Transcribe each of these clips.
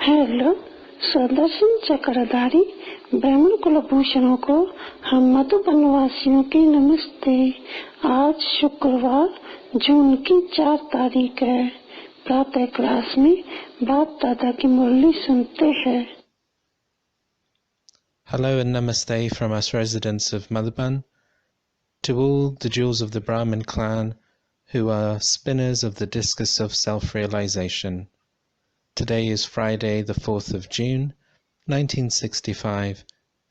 Hello स्वदर्शन चक्रधारी ब्राह्मण कुलभूषणों को हम मधुबनवासियों की नमस्ते। आज शुक्रवार जून की 4 तारीख है। प्रातः क्लास में बाप दादा की मुरली सुनते हैं। Hello and namaste from us residents of Madhuban to all the jewels of the Brahmin clan who are spinners of the discus of self-realization. Today is Friday the 4th of June 1965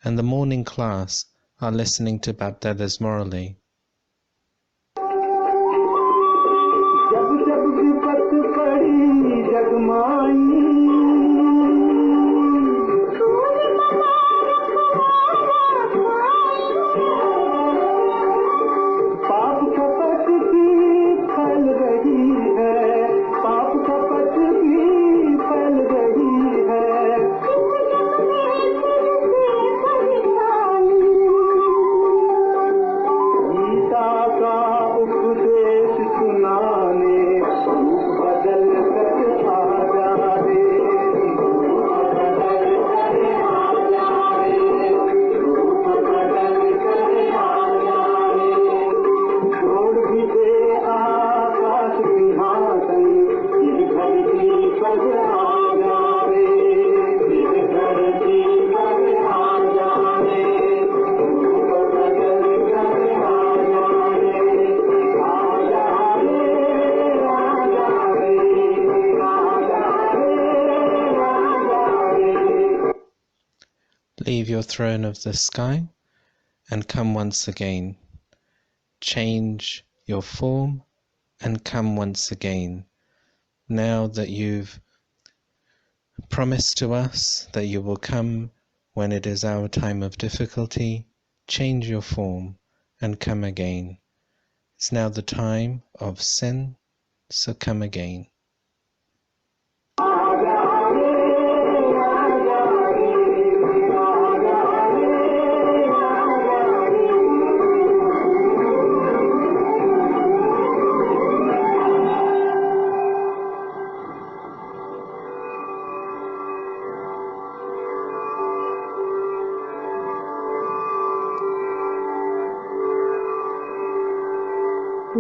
and the morning class are listening to Bapdada's Murli. Leave your throne of the sky and come once again. Change your form and come once again. Now that you've promised to us that you will come when it is our time of difficulty, change your form and come again. It's now the time of sin, so come again.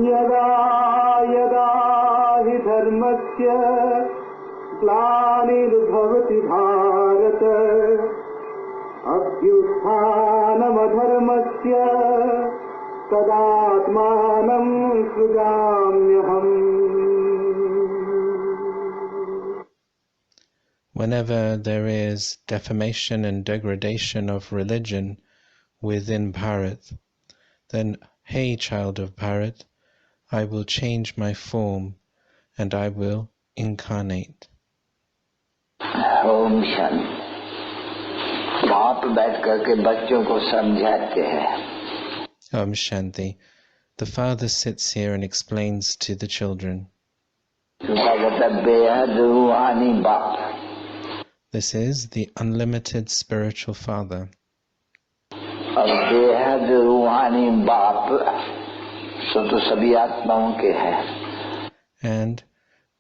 यदा यदा हि धर्मस्य ग्लानिर्भवति Bharat अभ्युत्थानमधर्मस्य तदात्मानं सृजाम्यहम्. Whenever there is defamation and degradation of religion within Bharat, then, hey, child of Bharat, I will change my form and I will incarnate. Om Shanti. वहाँ पर बैठ करके बच्चों को समझाते हैं। Om Shanti. The father sits here and explains to the children. This is the unlimited spiritual father. And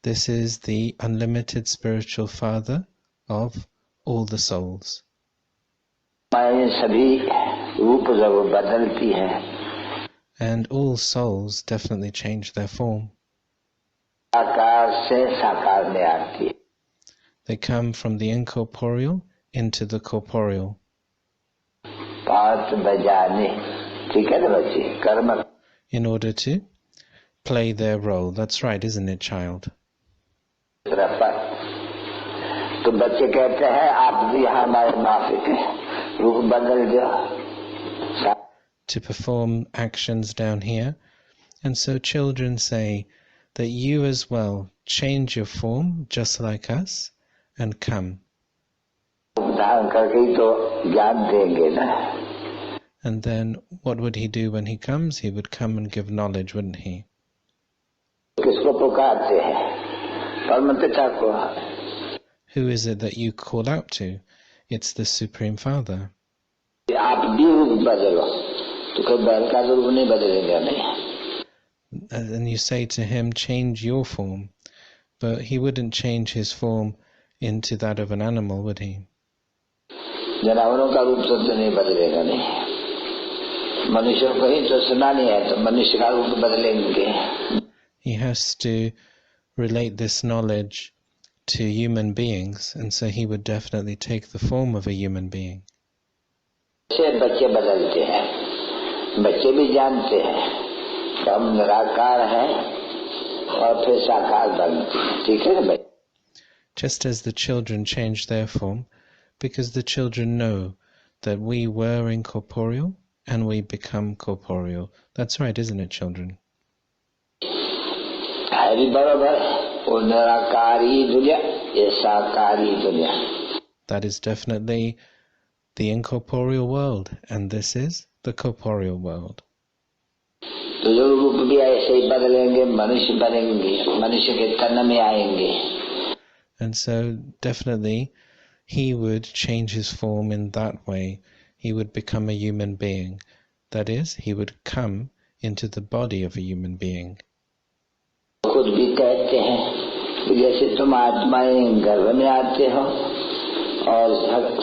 this is the unlimited spiritual father of all the souls. And all souls definitely change their form. They come from the incorporeal into the corporeal. In order to play their role. That's right, isn't it, child? To perform actions down here. And so children say that you as well change your form just like us and come. And then what would he do when he comes? He would come and give knowledge, wouldn't he? Who is it that you call out to? It's the Supreme Father. And you say to him, change your form. But he wouldn't change his form into that of an animal, would he? जानवरों का रूप तो नहीं बदलेगा नहीं, मनुष्यों को ही तो सुना नहीं है, तो मनुष्य का रूप बदलेंगे. He has to relate this knowledge to human beings, and so he would definitely take the form of a human being. से बच्चे बदलते हैं, बच्चे भी जानते हैं कि हम निराकार हैं और फिर साकार बनते हैं. ठीक है ना भाई? Just as the children change their form, because the children know that we were incorporeal and we become corporeal. That's right, isn't it, children? है भी बराबर, वो निराकारी दुनिया, ये साकारी दुनिया. That is definitely the incorporeal world, and this is the corporeal world. तो जो रूप भी ऐसे ही बदलेंगे, मनुष्य बनेंगे, मनुष्य के तन में आएंगे. And so definitely he would change his form in that way. He would become a human being. That is, he would come into the body of a human being. खुद भी कहते हैं कि जैसे तुम आत्माएं गर्भ में आते हो और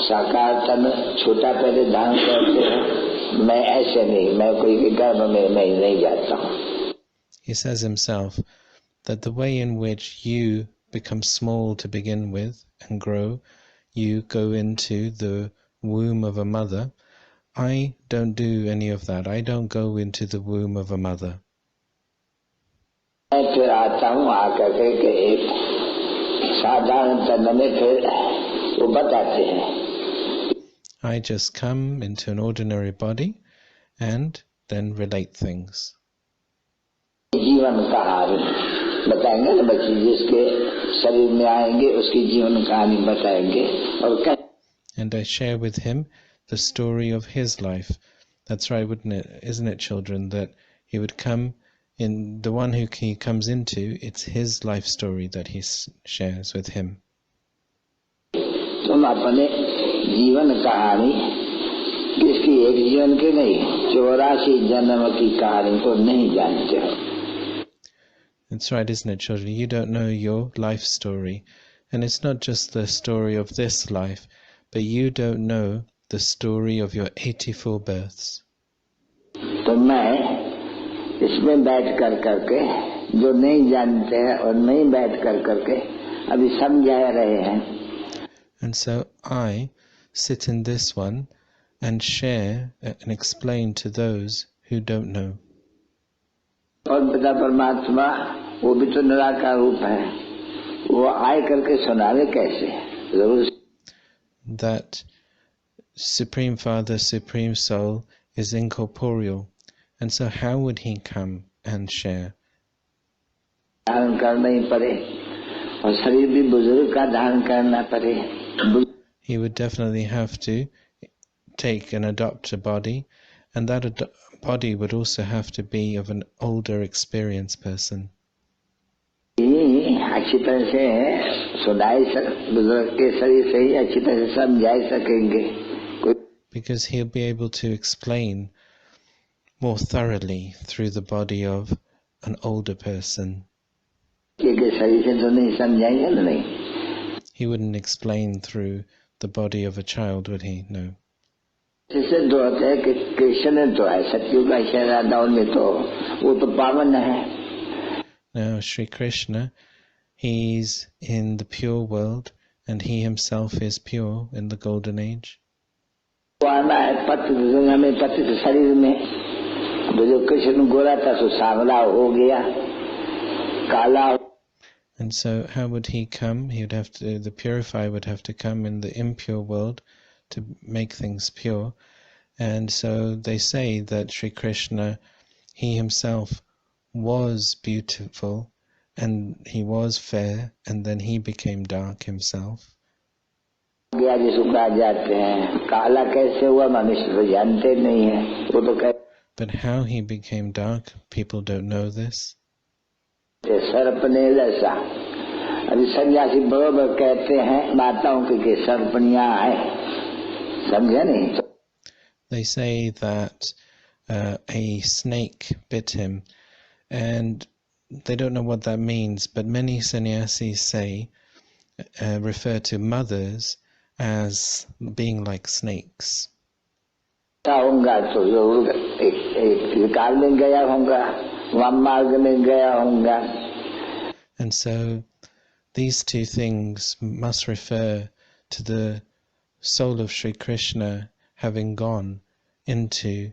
साकार तन छोटा पहले धारण करते हो, मैं ऐसे नहीं, मैं कोई के गर्भ में नहीं जाता हूँ. He says himself that the way in which you become small to begin with and grow, you go into the womb of a mother. I don't do any of that. I don't go into the womb of a mother. मैं फिर आता हूँ, आकर के एक साधारण तन में फिर वो बताते हैं. I just come into an ordinary body and then relate things. जीवन कहानी बताएंगे ना बच्चे, जिसके शरीर में आएंगे उसकी जीवन कहानी बताएंगे. और And I share with him the story of his life. That's right, wouldn't it? Isn't it, children, that he would come in, the one who he comes into, it's his life story that he shares with him. तुम अपने जीवन कहानी, किसकी एक जीवन की नहीं, 84 जन्म की कहानी को नहीं जानते हो. That's right, isn't it, children? You don't know your life story. And it's not just the story of this life, but you don't know the story of your 84 births. तो मैं इसमें बैठ करके जो नहीं जानते हैं और नहीं बैठ करके अभी समझा रहे हैं. And so I sit in this one and share and explain to those who don't know. और पिता परमात्मा वो भी तो निराकार रूप है, वो आए करके सुनावे कैसे? जरूर. That Supreme Father, Supreme Soul is incorporeal, and so how would he come and share? धारण करना ही पड़े, और शरीर भी बुजुर्ग का धारण करना पड़े. He would definitely have to take and adopt a body, and that body would also have to be of an older, experienced person. अच्छी तरह से सुनाई बुजुर्ग के शरीर से ही अच्छी तरह से समझा सकेंगे. Because he'll be able to explain more thoroughly through the body of an older person. शरीर से तो नहीं समझाएंगे ना. नहीं, he wouldn't explain through the body of a child, would he? No. जैसे दो होते हैं कि कृष्ण तो है सतयुग का राधाओं में, तो वो तो पावन है. Now Sri Krishna, he's in the pure world and he himself is pure in the golden age. वो आना है पति में, पति से शरीर में. वो जो कृष्ण गोरा था सो सांवला हो गया, काला. And so how would he come? He would have to, the purifier would have to come in the impure world to make things pure. And so they say that Sri Krishna, he himself was beautiful and he was fair, and then he became dark himself. But how he became dark, people don't know this. अभी सन्यासी बरोबर कहते हैं माताओं के सर्पणियां हैं, समझे नहीं? They say that a snake bit him, and they don't know what that means, but many sannyasis say refer to mothers as being like snakes. होऊंगा तो जरूर एक काल में गया होऊंगा, वहां मार्ग में गया होऊंगा. And so these two things must refer to the soul of Sri Krishna having gone into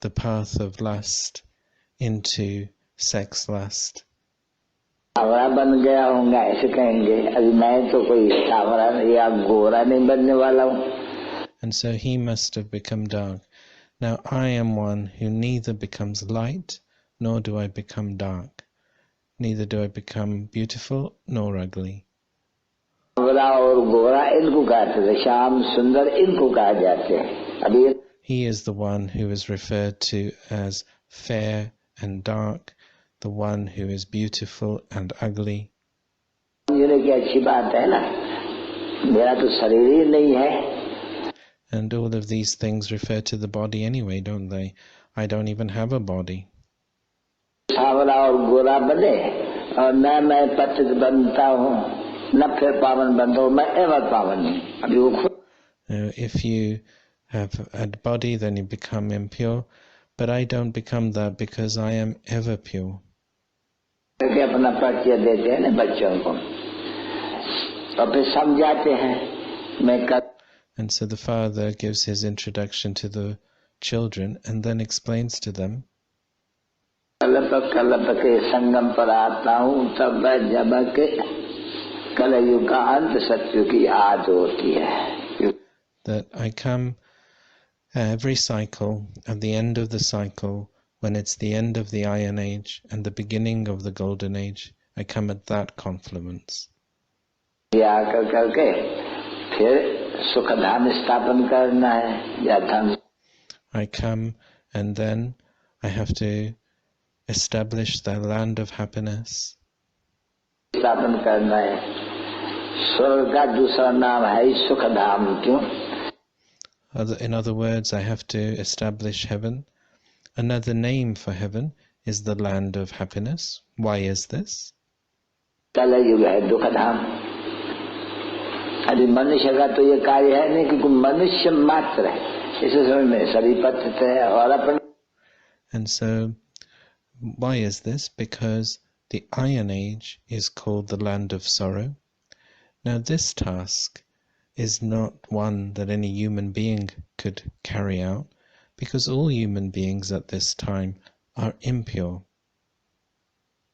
the path of lust, into sex lust. Savara बन गया होऊंगा ऐसे कहेंगे. अभी मैं तो कोई सावरा या गोरा नहीं बनने वाला हूँ. And so he must have become dark. Now I am one who neither becomes light, nor do I become dark. Neither do I become beautiful nor ugly. Savara और गोरा इनको कहते थे, श्याम सुंदर इनको कहा जाते हैं. अभी He is the one who is referred to as fair and dark, the one who is beautiful and ugly. ये क्या अच्छी बात है ना, मेरा तो शरीर ही नहीं है. And all of these things refer to the body anyway, don't they? I don't even have a body. Savara और गोरा बने और न मैं पतित बनता हूँ न फिर पावन बनता हूँ. मैं एवं पावन नहीं. अभी वो खुद If you have a body, then you become impure. But I don't become that because I am ever pure. करके अपना परिचय देते हैं ना बच्चों को, और फिर समझाते हैं मैं कर. And so the father gives his introduction to the children and then explains to them, कल्प के संगम पर आता हूँ तब जब के कलयुग का अंत सत्य की आज होती है. that I come every cycle, at the end of the cycle, when it's the end of the Iron Age and the beginning of the Golden Age, I come at that confluence. आकर करके फिर सुख धाम स्थापन करना है या धन. I come and then I have to establish the land of happiness. स्थापन करना है. स्वर्ग का दूसरा नाम है सुख धाम. क्यों? In other words, I have to establish heaven. Another name for heaven is the land of happiness. Why is this? कलयुग है दुख धाम. अभी मनुष्य का तो ये कार्य है नहीं, क्योंकि मनुष्य मात्र है. इस समय में शरीर पतित है और अपन. And so, why is this? Because the Iron Age is called the land of sorrow. Now this task is not one that any human being could carry out, because all human beings at this time are impure.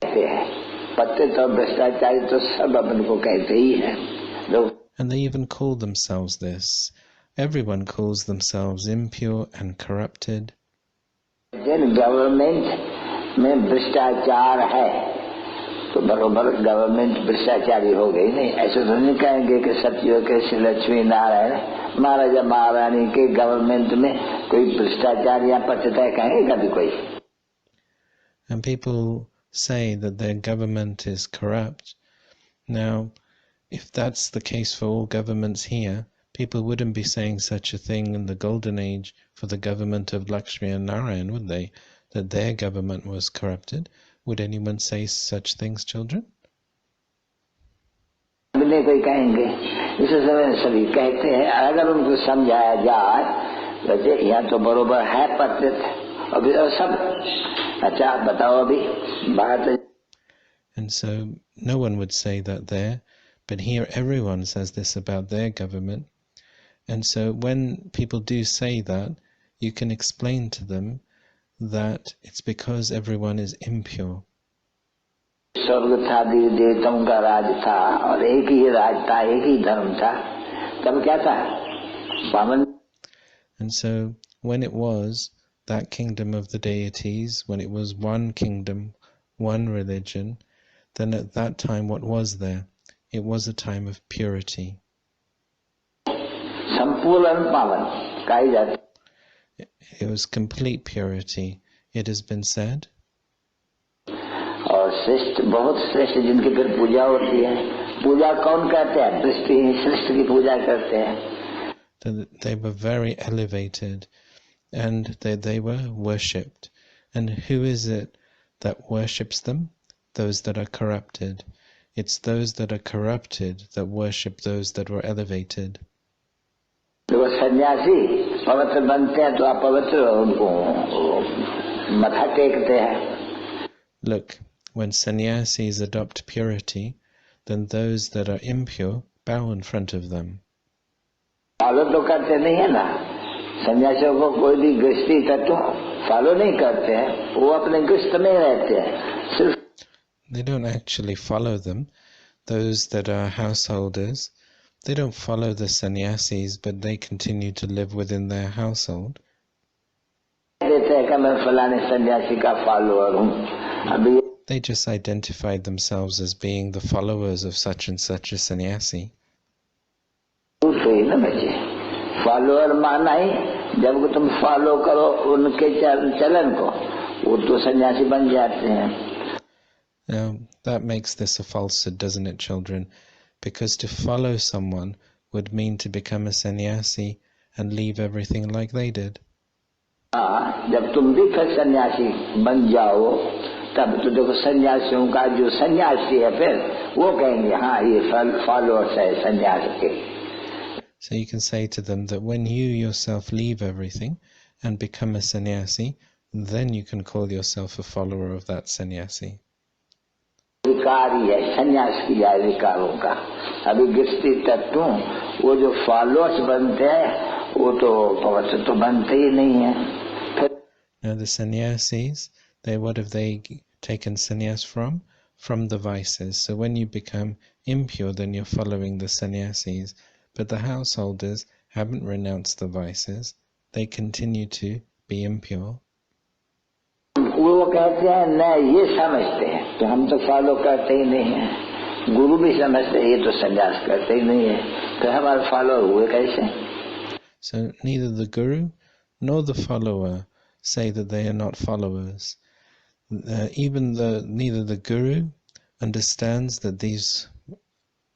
पतित और भ्रष्टाचारी तो सब अपन को कहते ही हैं. And they even call themselves this. Everyone calls themselves impure and corrupted. जिन government में भ्रष्टाचार है तो बरोबर गवर्नमेंट भ्रष्टाचारी हो गई. नहीं, ऐसे तो नहीं कहेंगे कि सत्य के श्री लक्ष्मी नारायण महाराजा महारानी के गवर्नमेंट में कोई भ्रष्टाचार या पतित है, कहेगा भी कोई. And people say that their government is corrupt. Now, if that's the case for all governments here, people wouldn't be saying such a thing in the Golden Age for the government of Lakshmi and Narayan, would they? That their government was corrupted. Would anyone say such things, children? नहीं कोई कहेंगे. इस समय सभी कहते हैं. अगर उनको समझाया जाए तो यहाँ तो बरोबर है पतित और सब. अच्छा बताओ अभी बात. And so no one would say that there, but here everyone says this about their government. And so when people do say that, you can explain to them that it's because everyone is impure. स्वर्ग था, देवताओं का राज था और एक ही राज था, एक ही धर्म था. तब क्या था? पावन. And so when it was that kingdom of the deities, when it was one kingdom, one religion, then at that time what was there? It was a time of purity. संपूर्ण पावन कही जाती. It was complete purity. It has been said. और श्रेष्ठ, बहुत श्रेष्ठ जिनकी फिर पूजा होती है. पूजा कौन करते हैं? दृष्टि श्रेष्ठ की पूजा करते हैं. They were very elevated and they were worshipped. And who is it that worships them? Those that are corrupted. It's those that are corrupted that worship those that were elevated. देखो सन्यासी पवित्र बनते हैं तो अपवित्र उनको मथा टेकते हैं. Look, when sannyasis adopt purity, then those that are impure bow in front of them. Follow तो करते नहीं है ना. सन्यासियों को कोई भी गृहस्थी तत्व फॉलो नहीं करते हैं, वो अपने गृहस्थ में रहते हैं. सिर्फ They don't actually follow them. Those that are householders, they don't follow the sannyasis, but they continue to live within their household. देते हैं कि मैं फलाने सन्यासी का फॉलोअर हूँ. अभी They just identify themselves as being the followers of such and such a sannyasi. तो ही ना बच्चे, फॉलोअर माना ही जब तुम फॉलो करो उनके चलन को, वो तो सन्यासी बन जाते हैं. Now, that makes this a falsehood, doesn't it, children? Because to follow someone would mean to become a sannyasi and leave everything like they did. हाँ, जब तुम भी फिर सन्यासी बन जाओ, तब तो देखो सन्यासियों का जो सन्यासी है फिर वो कहेंगे हाँ ये फॉलोअर्स है सन्यास के. So you can say to them that when you yourself leave everything and become a sannyasi, then you can call yourself a follower of that sannyasi. विकारी है सन्यास किया है विकारों का. अभी गृहस्थी तत्व वो जो फॉलोअर्स बनते हैं वो तो पवित्र तो बनते ही नहीं है. Now the sannyasis, what have they taken sannyas from? From the vices. So when you become impure, then you're following the sannyasis. But the householders haven't renounced the vices. They continue to be impure. वो कहते हैं न ये समझते हैं तो हम तो फॉलो करते ही नहीं है. गुरु भी समझते हैं ये तो सन्यास करते ही नहीं है, तो हमारे फॉलोअर हुए कैसे? So neither the guru nor the follower say that they are not followers. Neither the guru understands that these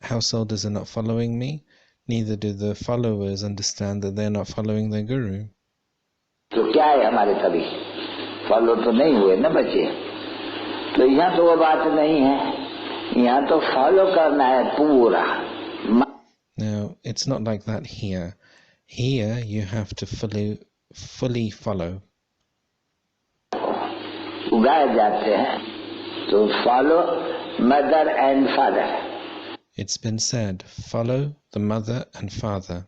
householders are not following me, neither do the followers understand that they are not following their guru. तो क्या है हमारे कभी follow तो नहीं हुए ना बच्चे. तो यहाँ तो वो बात नहीं है, यहाँ तो फॉलो करना है पूरा. Now it's not like that here. Here you have to fully follow. उगाए जाते हैं तो follow mother and father. It's been said, follow the mother and father.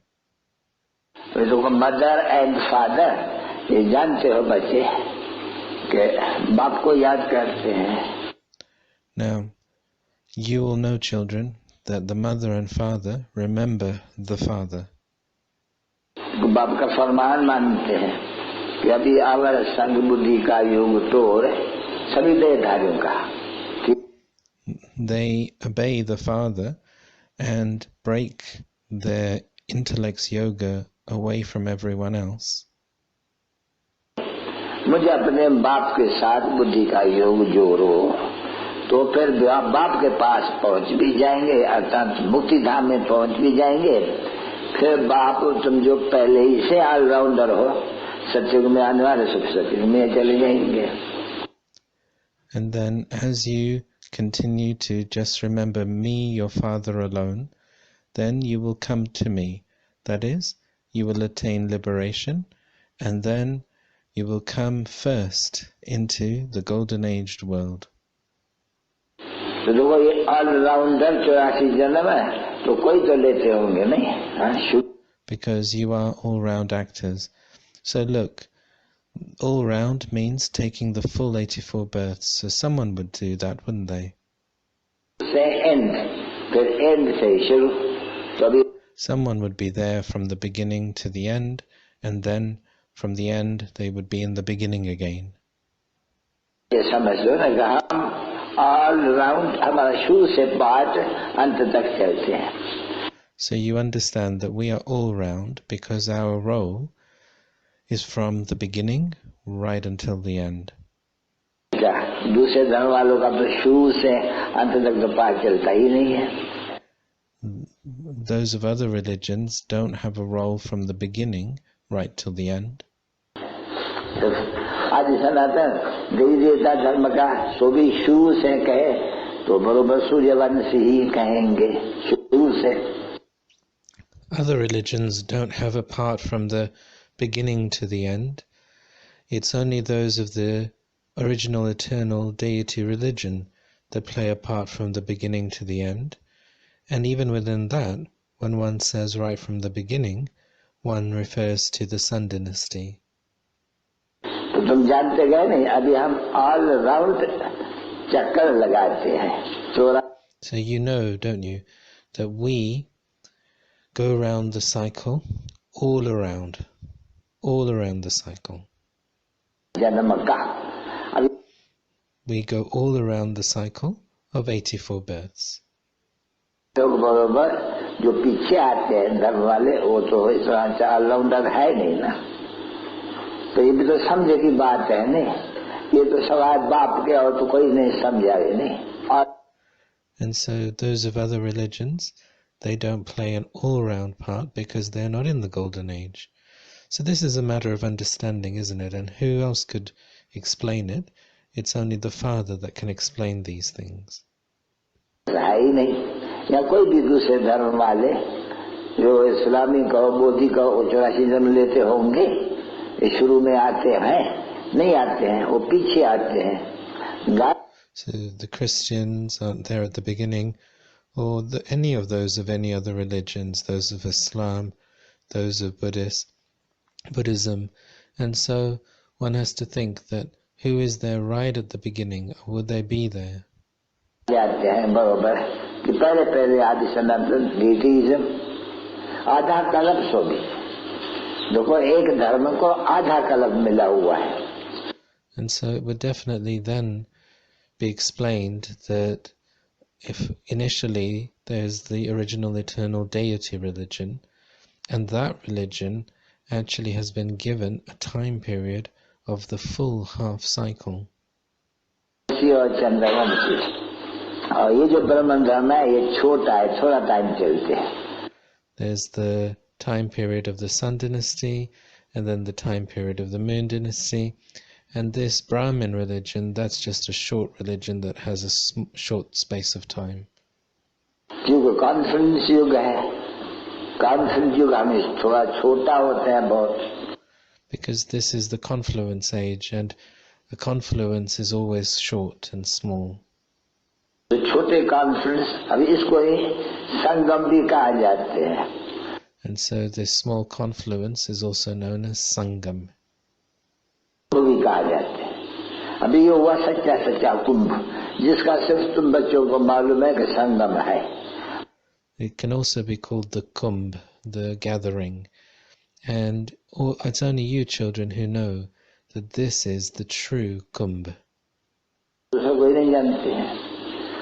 तो मदर एंड फादर ये जानते हो बच्चे कि बाप को याद करते हैं. Now you will know, children, that the mother and father remember the father. बाप का फरमान मानते हैं कि अभी आवर संग बुद्धि का युग तोड़ सभी देहधारियों का. They obey the father and break their intellect's yoga away from everyone else. मुझे अपने बाप के साथ बुद्धि का योग जोड़ो तो फिर बाप के पास पहुंच भी जाएंगे, अर्थात मुक्ति धाम में पहुंच भी जाएंगे. फिर बाप तुम जो पहले ही से ऑलराउंडर हो, सत्युग में आने वाले सत्युग में चले जाएंगे. And then as you continue to just remember me, your father alone, then you will come to me. That is, you will attain liberation, and then you will come first into the golden aged world. तो देखो ये allrounder 84 जन्म है तो कोई तो लेते होंगे नहीं. Because you are all-round actors. So look, all-round means taking the full 84 births. So someone would do that, wouldn't they? Say end, फिर end से शुरू. तो अभी Someone would be there from the beginning to the end, and then from the end they would be in the beginning again. ये समझ लो ना कि हम ऑल राउंड हमारा शुरू से बात अंत तक चलते हैं. So you understand that we are all round because our role is from the beginning right until the end. क्या दूसरे धर्म वालों का तो शुरू से अंत तक तो बात चलता ही नहीं है. Those of other religions don't have a role from the beginning right till the end. आज सनातन देवी देवता धर्म का सो भी शुरू से कहे तो बरोबर सूर्यवंशी ही कहेंगे शुरू से। Other religions don't have a part from the beginning to the end. It's only those of the original eternal deity religion that play a part from the beginning to the end. And even within that, when one says right from the beginning, one refers to the Sun dynasty. तो तुम जानते गए नहीं, अभी हम all round चक्कर लगाते हैं 84। So you know, don't you, that we go around the cycle, all around the cycle. जन्म का अभी We go all around the cycle of 84 births. लोग बरोबर जो पीछे आते हैं धर्म वाले, वो तो इस तरह से ऑलराउंडर है नहीं ना। तो ये भी तो समझे की बात है नहीं, ये तो सवाल बाप के और तो कोई नहीं समझाए नहीं। और And so those of other religions, they don't play an all-round part because they're not in the golden age. So this is a matter of understanding, isn't it? And who else could explain it? It's only the Father that can explain these things. है ही नहीं, या कोई भी दूसरे धर्म वाले जो इस्लामी कहो बोधी कहो 84 जन्म लेते होंगे, ये शुरू में आते हैं नहीं आते हैं, वो पीछे आते हैं। So the Christians aren't there at the beginning, or any of those of any other religions, those of Islam, those of Buddhism. And so one has to think that who is there right at the beginning, or would they be there? जाते हैं बरोबर कि पहले पहले आदि सनातन डेटिज्म आधा कल्प सो भी देखो, एक धर्म को आधा कल्प मिला हुआ है। And so it would definitely then be explained that if initially there's the original eternal deity religion, and that religion actually has been given a time period of the full half cycle. और चंद्रवंशी और ये जो ब्रह्मन धर्म है ये छोटा है, थोड़ा टाइम चलते हैं। There's the time period of the Sun dynasty, and then the time period of the Moon dynasty. And this Brahmin religion, that's just a short religion that has a short space of time. क्योंकि conference युग है, conference युग हमें थोड़ा छोटा होता है बहुत। Because this is the confluence age, and the confluence is always short and small. तो छोटे कॉन्फ्रेंस अभी इसको ही संगम भी कहा जाते हैं। And so this small confluence is also known as Sangam. भी कहा जाते हैं। अभी ये हुआ सच्चा सच्चा कुंभ, जिसका सिर्फ तुम बच्चों को मालूम है कि संगम है। It can also be called the Kumbh, the gathering. And it's only you children who know that this is the true Kumbh. दूसरा कोई नहीं जानते हैं।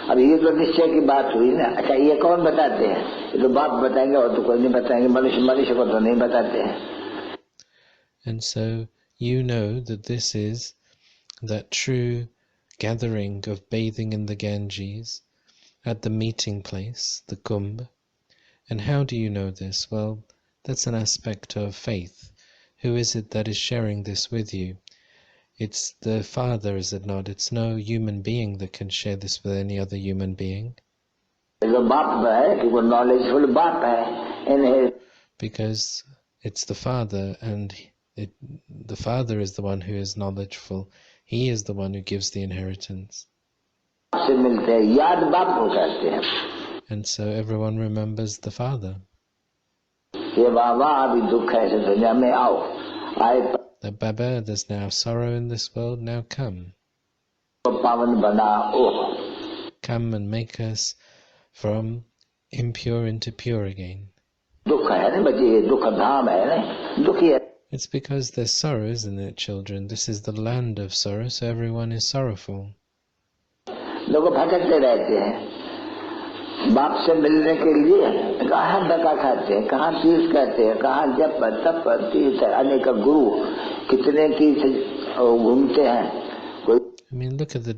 अब ये तो निश्चय की बात हुई ना। अच्छा ये कौन बताते हैं? ये तो बाप बताएंगे और तो कोई नहीं बताएंगे, मनुष्य को तो नहीं बताते हैं। And so you know that this is that true gathering of bathing in the Ganges at the meeting place, the Kumbh. And how do you know this? Well, that's an aspect of faith. Who is it that is sharing this with you? It's the Father, is it not? It's no human being that can share this with any other human being. Because it's the Father, and the Father is the one who is knowledgeful. He is the one who gives the inheritance. And so everyone remembers the Father. That Baba, there's now sorrow in this world, now come. Come and make us from impure into pure again. It's because there's sorrow, isn't it, children? This is the land of sorrow, so everyone is sorrowful. बाप से मिलने के लिए कहाँ धक्का खाते हैं, कहाँ तीर्थ करते हैं, कहाँ जप तप तीर्थ अनेक गुरु कितने तीर्थ घूमते हैं। I mean, look at the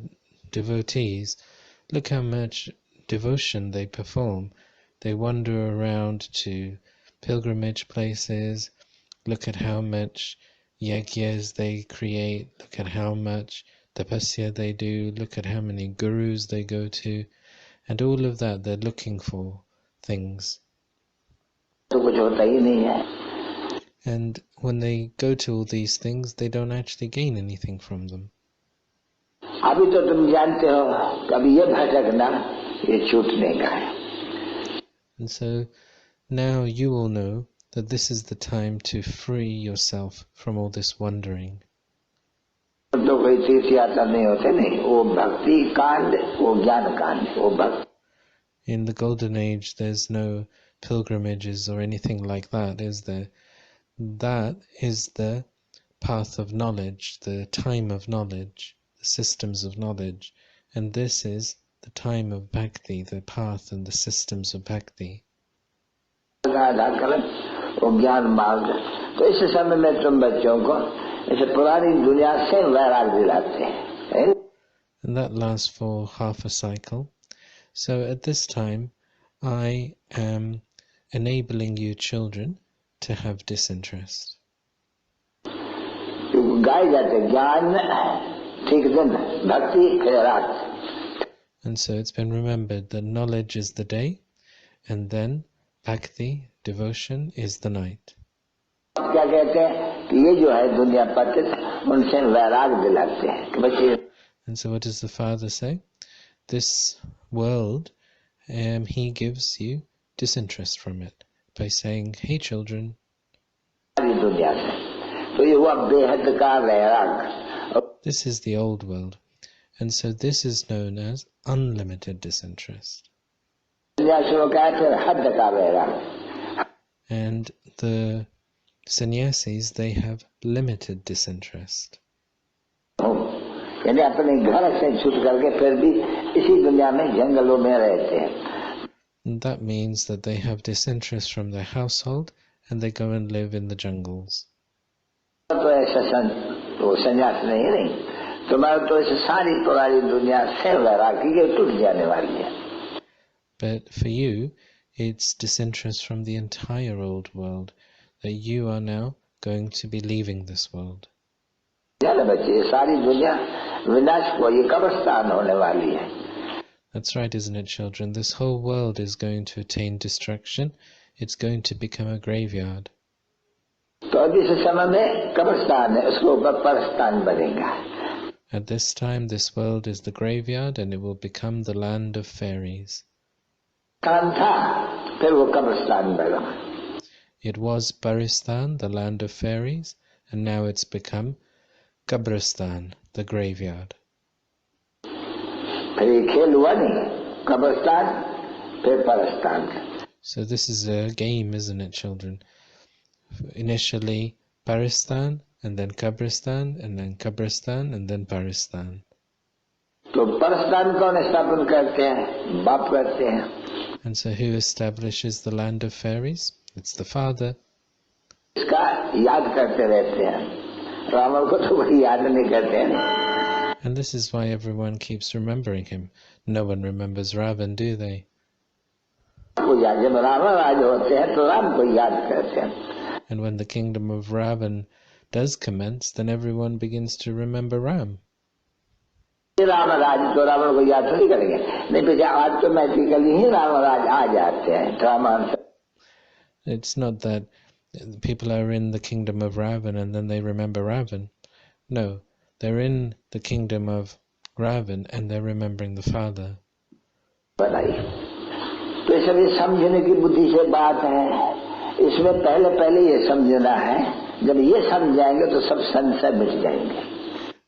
devotees. Look how much devotion they perform. They wander around to pilgrimage places. Look at how much yagyas they create. Look at how much tapasya they do, look at how many gurus they go to, and all of that, they're looking for things. तो कुछ होता ही नहीं है. And when they go to all these things, they don't actually gain anything from them. अभी तो तुम जानते हो कभी ये भटकना ये छूटने का है. And so now you all know that this is the time to free yourself from all this wandering. तो कोई तीर्थ यात्रा नहीं होते, नहीं, वो भक्ति कांड, वो ज्ञान कांड, वो भक्ति. In the golden age, there's no pilgrimages or anything like that, is there? That is the path of knowledge, the time of knowledge, the systems of knowledge. And this is the time of bhakti, the path and the systems of bhakti. वो ज्ञान मार्ग. तो इस समय में तुम बच्चों को इस पुरानी दुनिया से वैराग दिलाते हैं. And that lasts for half a cycle. So at this time, I am enabling you children to have disinterest. गाए जाते ज्ञान ठीक दिन, भक्ति फिर रात. And so it's been remembered that knowledge is the day, and then bhakti, devotion, is the night. क्या कहते हैं कि ये जो है दुनिया पतित, उनसे वैराग दिलाते हैं कि बच्चे. And so what does the Father say? This world, he gives you disinterest from it by saying, hey children. दुनिया से तो ये हुआ बेहद का वैराग. This is the old world. And so this is known as unlimited disinterest. And the sannyasis, they have limited disinterest. And that means that they have disinterest from their household and they go and live in the jungles. But for you, it's disinterest from the entire old world, that you are now going to be leaving this world. That's right, isn't it, children? This whole world is going to attain destruction. It's going to become a graveyard. At this time, this world is the graveyard and it will become the land of fairies. It was Baristan, the land of fairies, and now it's become Kabristan, the graveyard. So this is a game, isn't it, children? Initially Baristan, and then Kabristan, and then Kabristan, and then Baristan. And so who establishes the land of fairies? It's the Father. And this is why everyone keeps remembering him. No one remembers Ravan, do they? And when the kingdom of Ravan does commence, then everyone begins to remember Ram. It's not that people are in the kingdom of Ravan and then they remember Ravan. No, they're in the kingdom of Ravan and they're remembering the Father.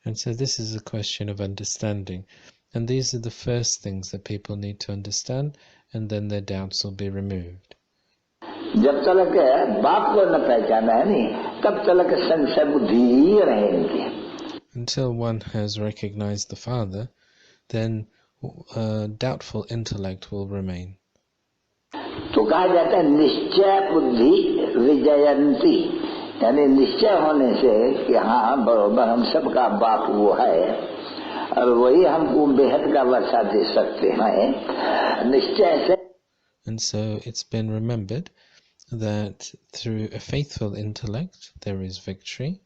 And so this is a question of understanding. And these are the first things that people need to understand, and then their doubts will be removed. Until one has recognized the Father, then doubtful intellect will remain. तो कहा जाता है निश्चय बुद्धि विजयंती, यानी निश्चय होने से कि हाँ बरोबर हम सबका बाप वो है और वही हमको बेहद का वर्षा दे सकते हैं, निश्चय से. And so it's been remembered that through a faithful intellect there is victory,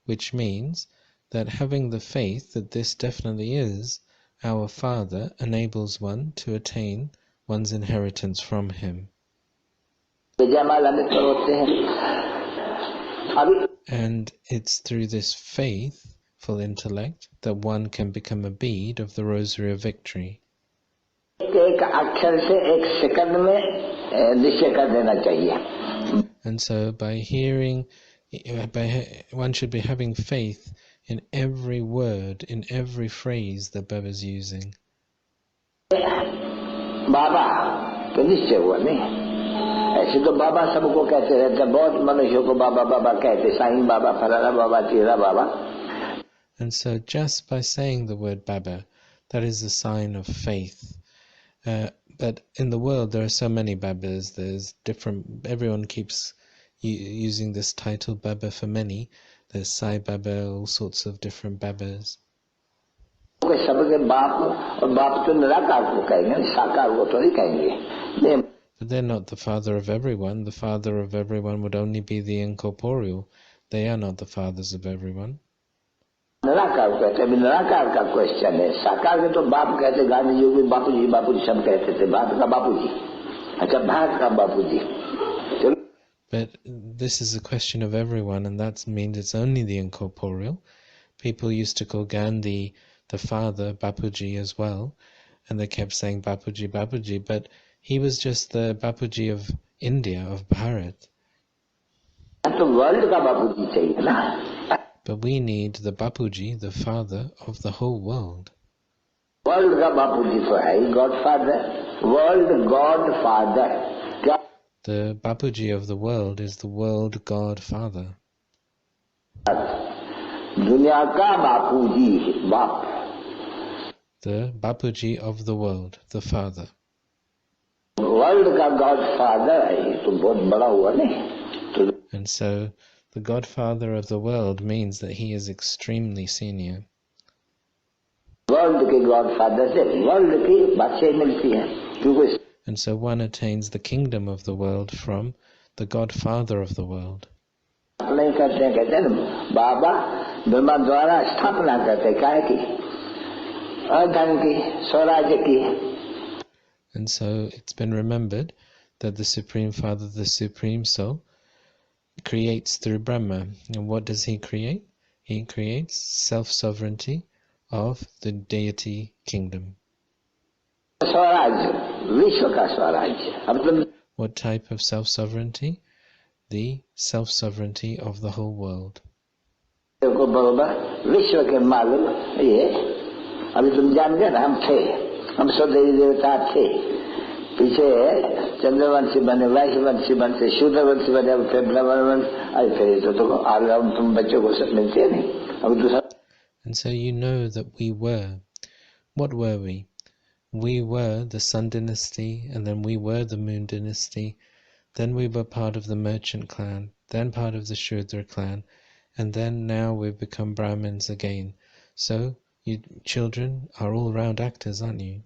which means that having the faith that this definitely is our Father enables one to attain one's inheritance from him. And it's through this faithful intellect that one can become a bead of the Rosary of Victory. And so by hearing, one should be having faith in every word, in every phrase that Baba's using. Baba, तो निश्चय हुआ नहीं, ऐसे तो बाबा सबको कहते रहते, बहुत मनुष्यों को बाबा बाबा कहते, साईं बाबा, फलाना बाबा, चीरा बाबा. And so just by saying the word Baba, that is a sign of faith. But in the world there are so many Babas, there's different, everyone keeps using this title Baba for many. There's Sai Baba, all sorts of different Babas. But they're not the father of everyone. The father of everyone would only be the incorporeal. They are not the fathers of everyone. निराकार कहते हैं, निराकार का question है. साकार के तो बाप कहते, गांधी जी भी बापूजी बापूजी सब कहते थे, बाप का बापूजी, अच्छा भारत का बापूजी. But this is a question of everyone, and that means it's only the incorporeal. People used to call Gandhi the father, Bapuji as well, and they kept saying Bapuji, Bapuji, but he was just the Bapuji of India, of Bharat. But we need the Bapuji, the father of the whole world. World ka Bapuji to hai, Godfather, world Godfather. The Bapuji of the world is the world God Father. Dunya ka Bapuji, Bap. The Bapuji of the world, the Father. World ka Godfather hai, to bahut bada hua nahi. And so the Godfather of the world means that he is extremely senior. World ke Godfather se world ki baatshah milti hai. Kyunki and so one attains the kingdom of the world from the Godfather of the world. And so it's been remembered that the Supreme Father, the Supreme Soul, creates through Brahma. And what does he create? He creates self-sovereignty of the deity kingdom. What type of self-sovereignty? The self-sovereignty of the whole world. And so you know that we were. What were we? We were the Sun dynasty, and then we were the Moon dynasty, then we were part of the merchant clan, then part of the Shudra clan, and then now we've become Brahmins again. So you children are all round actors, aren't you?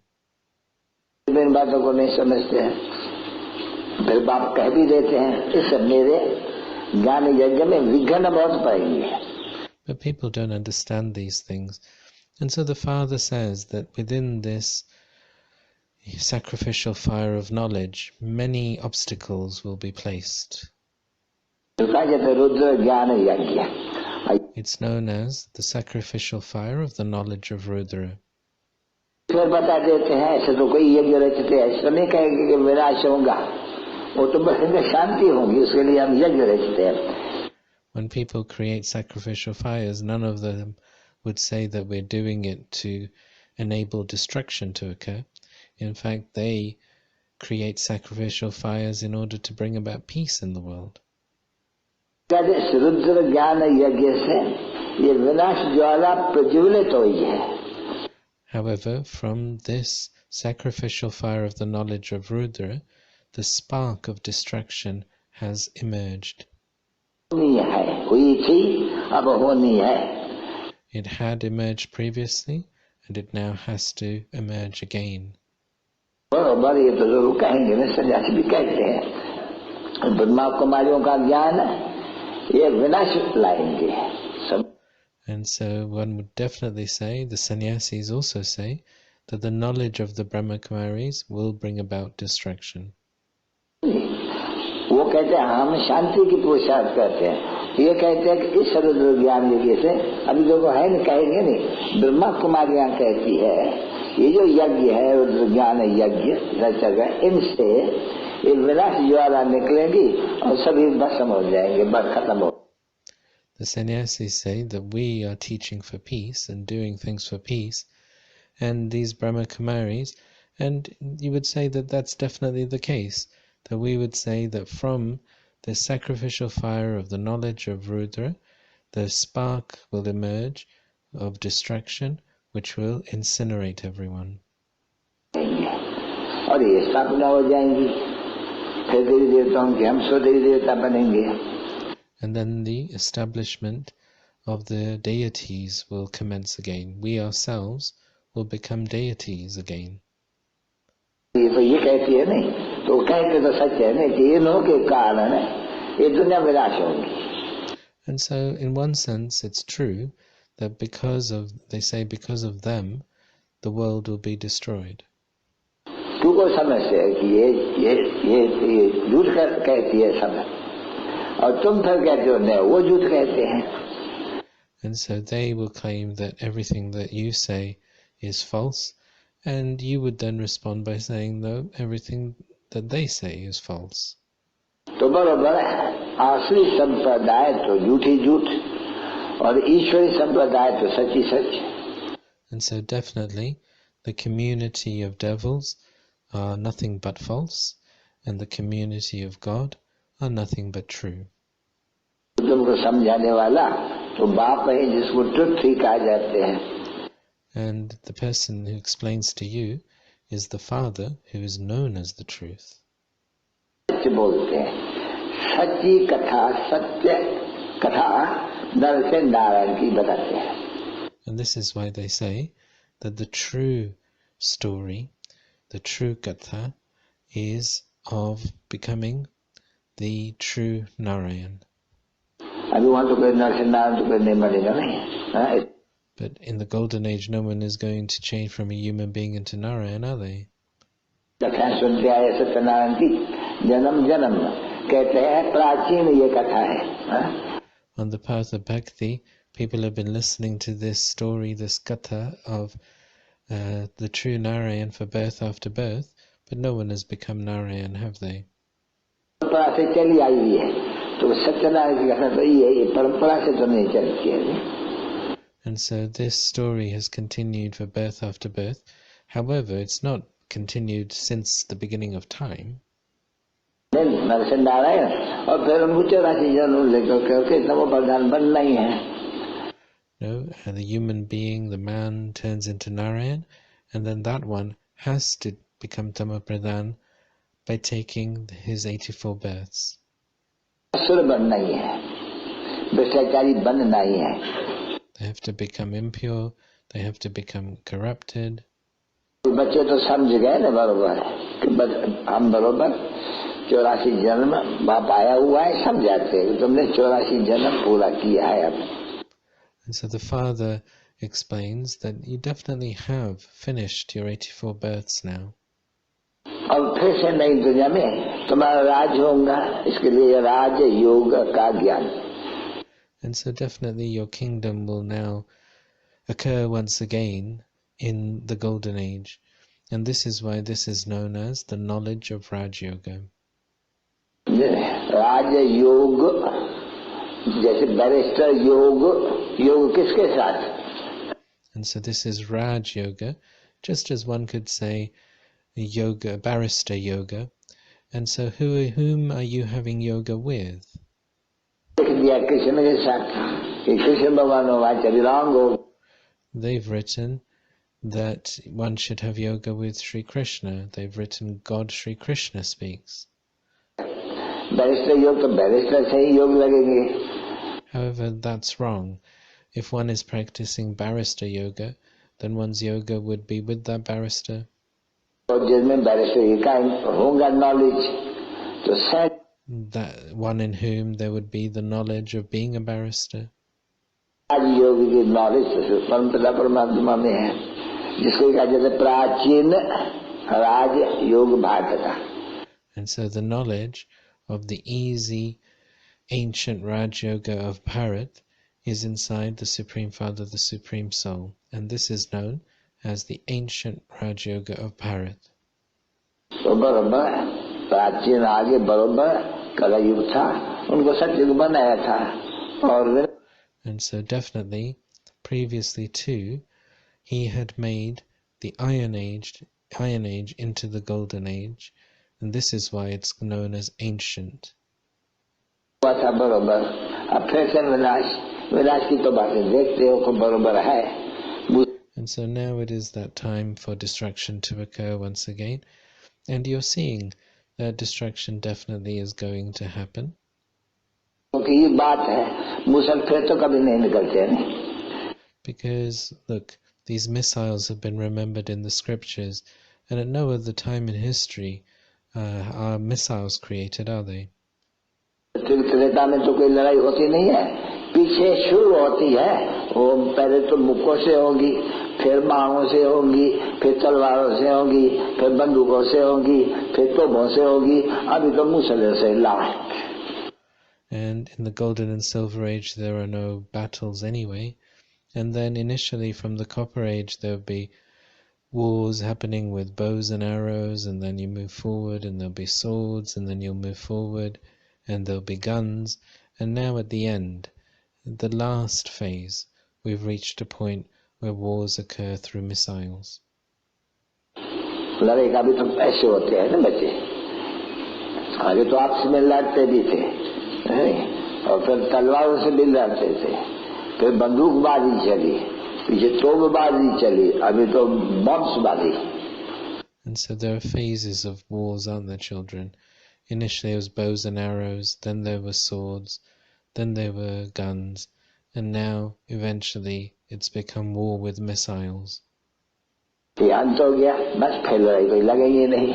But people don't understand these things. And so the Father says that within this sacrificial fire of knowledge, many obstacles will be placed. It's known as the sacrificial fire of the knowledge of Rudra. When people create sacrificial fires, none of them would say that we're doing it to enable destruction to occur. In fact, they create sacrificial fires in order to bring about peace in the world. However, from this sacrificial fire of the knowledge of Rudra, the spark of destruction has emerged. It had emerged previously, and it now has to emerge again. And so one would definitely say, the sannyasis also say, that the knowledge of the Brahma Kumaris will bring about destruction. वो कहते हैं हम शांति की पोशाक करते हैं, ये कहते हैं कि इस रुद्र ज्ञान यज्ञ से अभी देखो है नहीं, कहेंगे नहीं। ब्रह्मा कुमारियां कहती है ये जो यज्ञ है रुद्र ज्ञान यज्ञ रचक है, इनसे ये विनाश ज्वाला निकलेगी और सभी भस्म हो जाएंगे, बस खत्म हो। The sannyasis say that we are teaching for peace and doing things for peace, and these Brahma Kumaris, and you would say that that's definitely the case, that we would say that from the sacrificial fire of the knowledge of Rudra, the spark will emerge of destruction, which will incinerate everyone. और ये स्थापना हो जाएंगी, फिर देवी देवताओं के हम सो देवी देवता बनेंगे। And then the establishment of the deities will commence again. We ourselves will become deities again. ये कहती है नहीं, तो कहते तो सच है नहीं कि इन्हों के कारण ये दुनिया विनाश होगी। And so in one sense it's true that they say because of them the world will be destroyed. तू को समझते है कि ये झूठ कहती है समय, और तुम फिर कहते हो नहीं वो झूठ कहते हैं। And so they will claim that everything that you say is false, and you would then respond by saying no, everything that they say is false. तो बराबर असली संप्रदाय तो झूठी झूठ और ईश्वरी संप्रदाय तो सच्ची सच। And so definitely the community of devils are nothing but false, and the community of God are nothing but true. तुमको समझाने वाला तो बाप है जिसको ट्रुथ ही कहा जाते हैं। And the person who explains to you is the Father, who is known as the truth. सच बोलते हैं, सच्ची कथा सत्य कथा नर से नारायण की बताते हैं। And this is why they say that the true story, the true katha, is of becoming the true Narayan. अभी वहाँ तो कोई नर से नारायण तो कोई नहीं बनेगा नहीं। But in the golden age, no one is going to change from a human being into Narayan, are they? कथाएं सुनते आए सत्यनारायण की जन्म जन्म कहते हैं प्राचीन ये कथा है। On the path of bhakti, people have been listening to this story, this katha of the true Narayan for birth after birth, but no one has become Narayan, have they? परंपरा से चली आई हुई है, तो सत्यनारायण की कथा तो ये परंपरा से तो नहीं चलती है। And so this story has continued for birth after birth. However, it's not continued since the beginning of time. Narasimha और फिर उनको 84 जन्म लेकर करके तमो प्रधान बनना ही है। No, and the human being, the man, turns into Narayan, and then that one has to become Tamapradhan by taking his 84 births. असुर बनना ही है, भ्रष्टाचारी बनना ही है। They have to become impure, they have to become corrupted. बच्चे तो समझ गए ना बरोबर कि हम बरोबर 84 जन्म बाप आया हुआ है, समझाते हैं तुमने 84 जन्म पूरा किया है अब। And so the father explains that you definitely have finished your 84 births now. अब फिर से नई दुनिया में तुम्हारा राज होगा, इसके लिए राज योग का ज्ञान। And so definitely your kingdom will now occur once again in the golden age. And this is why this is known as the knowledge of Raj Yoga. राज योग जैसे बैरिस्टर योग, योग किसके साथ? And so this is Raj Yoga, just as one could say yoga, barrister yoga. And so whom are you having yoga with? They've written that one should have yoga with Sri Krishna. They've written God Sri Krishna speaks. However, that's wrong. If one is practicing barrister yoga, then one's yoga would be with that barrister. That one in whom there would be the knowledge of being a barrister. आज योग की knowledge परंपरा परमात्मा में है, जिसको कहा जाता है प्राचीन राज योग भाट का. And so the knowledge of the easy ancient Raj Yoga of Bharat is inside the Supreme Father, the Supreme Soul, and this is known as the ancient Raj Yoga of Bharat. तो बरोबर प्राचीन आगे बरोबर कला युग था, उनको सतयुग बनाया था. और And so definitely previously too he had made the Iron Age into the Golden Age, and this is why it's known as ancient. हुआ था बरोबर. अब फिर से विनाश की तो बातें देखते हो को बरोबर है. And so now it is that time for destruction to occur once again, and you're seeing that destruction definitely is going to happen. क्योंकि ये बात है, मुसल फिर तो कभी नहीं निकलते नहीं. Because look, these missiles have been remembered in the scriptures, and at no other time in history are missiles created, are they? Treta में तो कोई लड़ाई होती नहीं है, पीछे शुरू होती है. वो पहले तो मुक्कों से होगी, फिर बाणों से होगी, फिर तलवारों से होगी, फिर बंदूकों से होगी, फिर तोपों से होगी, अभी तो मुसलों से last. And in the Golden and Silver Age there are no battles anyway, and then initially from the Copper Age there will be wars happening with bows and arrows, and then you move forward and there'll be swords, and then you'll move forward and there'll be guns, and now at the end, the last phase, we've reached a point where wars occur through missiles. लड़ाई का भी तो ऐसे होते हैं ना बच्चे, आगे तो आपस में लड़ते भी थे, और फिर तलवारों से भी लड़ते थे, फिर बंदूकबाजी चली, पीछे तोपबाजी चली, अभी तो बम्सबाजी. And so there are phases of wars, aren't there, children? Initially it was bows and arrows, then there were swords, then there were guns, and now eventually it's become war with missiles. अंत हो गया, बस फिर लड़ाई कोई लगेगी नहीं.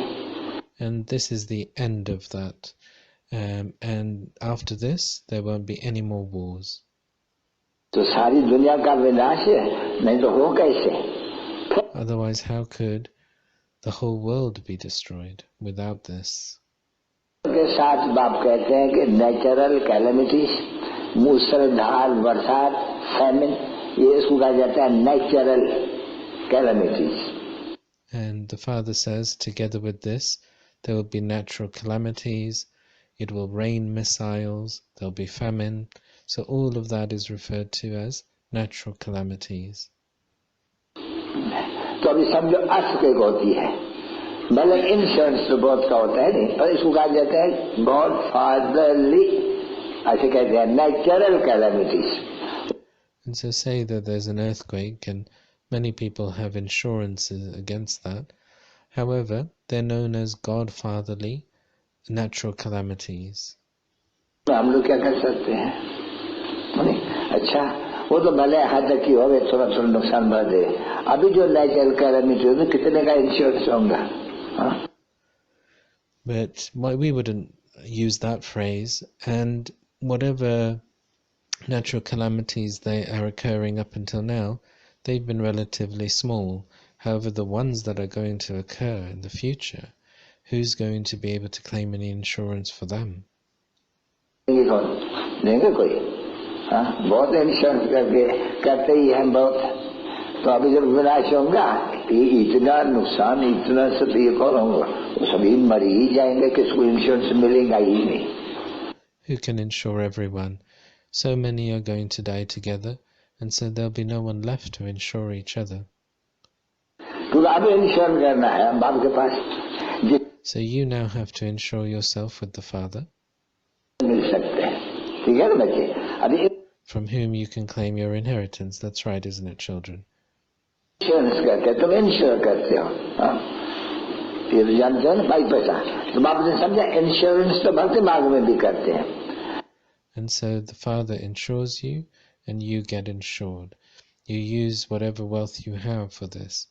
And this is the end of that. And after this, there won't be any more wars. तो सारी दुनिया का विनाश है, नहीं तो हो कैसे? Otherwise, how could the whole world be destroyed without this? के साथ बाप कहते हैं कि नेचुरल कैलेमिटीज, मूसलाधार बरसात, फैमिन, ये इसको कहा जाता है natural calamities. And the Father says, together with this, there will be natural calamities, it will rain missiles, there'll be famine. So all of that is referred to as natural calamities. तो अभी समझो earthquake होती है, मतलब insurance तो बहुत का होता है नहीं, पर इसको कहा जाता है गॉड फादरली, ऐसे कहते हैं natural calamities. And so say that there's an earthquake, and many people have insurances against that. However, they're known as God-fatherly natural calamities. हम लोग क्या कर सकते हैं? अच्छा, वो तो भले हद की हो, थोड़ा थोड़ा नुकसान बढ़ दे. अभी जो नेचुरल कैलेमिटी हो, कितने का इंश्योरेंस होगा? But we wouldn't use that phrase, and whatever natural calamities they are occurring up until now, they've been relatively small. However, the ones that are going to occur in the future, who's going to be able to claim any insurance for them? देंगे कोई? बहुत insurance करते ही हैं बहुत. तो अभी जब विनाश होगा, इतना नुकसान, इतना सब ये कौन होगा? वो सभी मर ही जाएंगे, किसको इंश्योरेंस मिलेगा ही नहीं. Who can insure everyone? So many are going to die together, and so there'll be no one left to insure each other. तो अभी इंश्योरेंस करना है बाप के पास. So you now have to insure yourself with the Father, मिल सकते हैं, ठीक है ना बच्चे? अभी from whom you can claim your inheritance. That's right, isn't it, children? Insurance करते हैं, तुम इंश्योर करते हो, ये तो जानते हो ना भाई पैसा. तो बाप ने समझा इंश्योरेंस तो भक्ति मार्ग में भी करते हैं. And so the Father insures you, and you get insured. You use whatever wealth you have for this.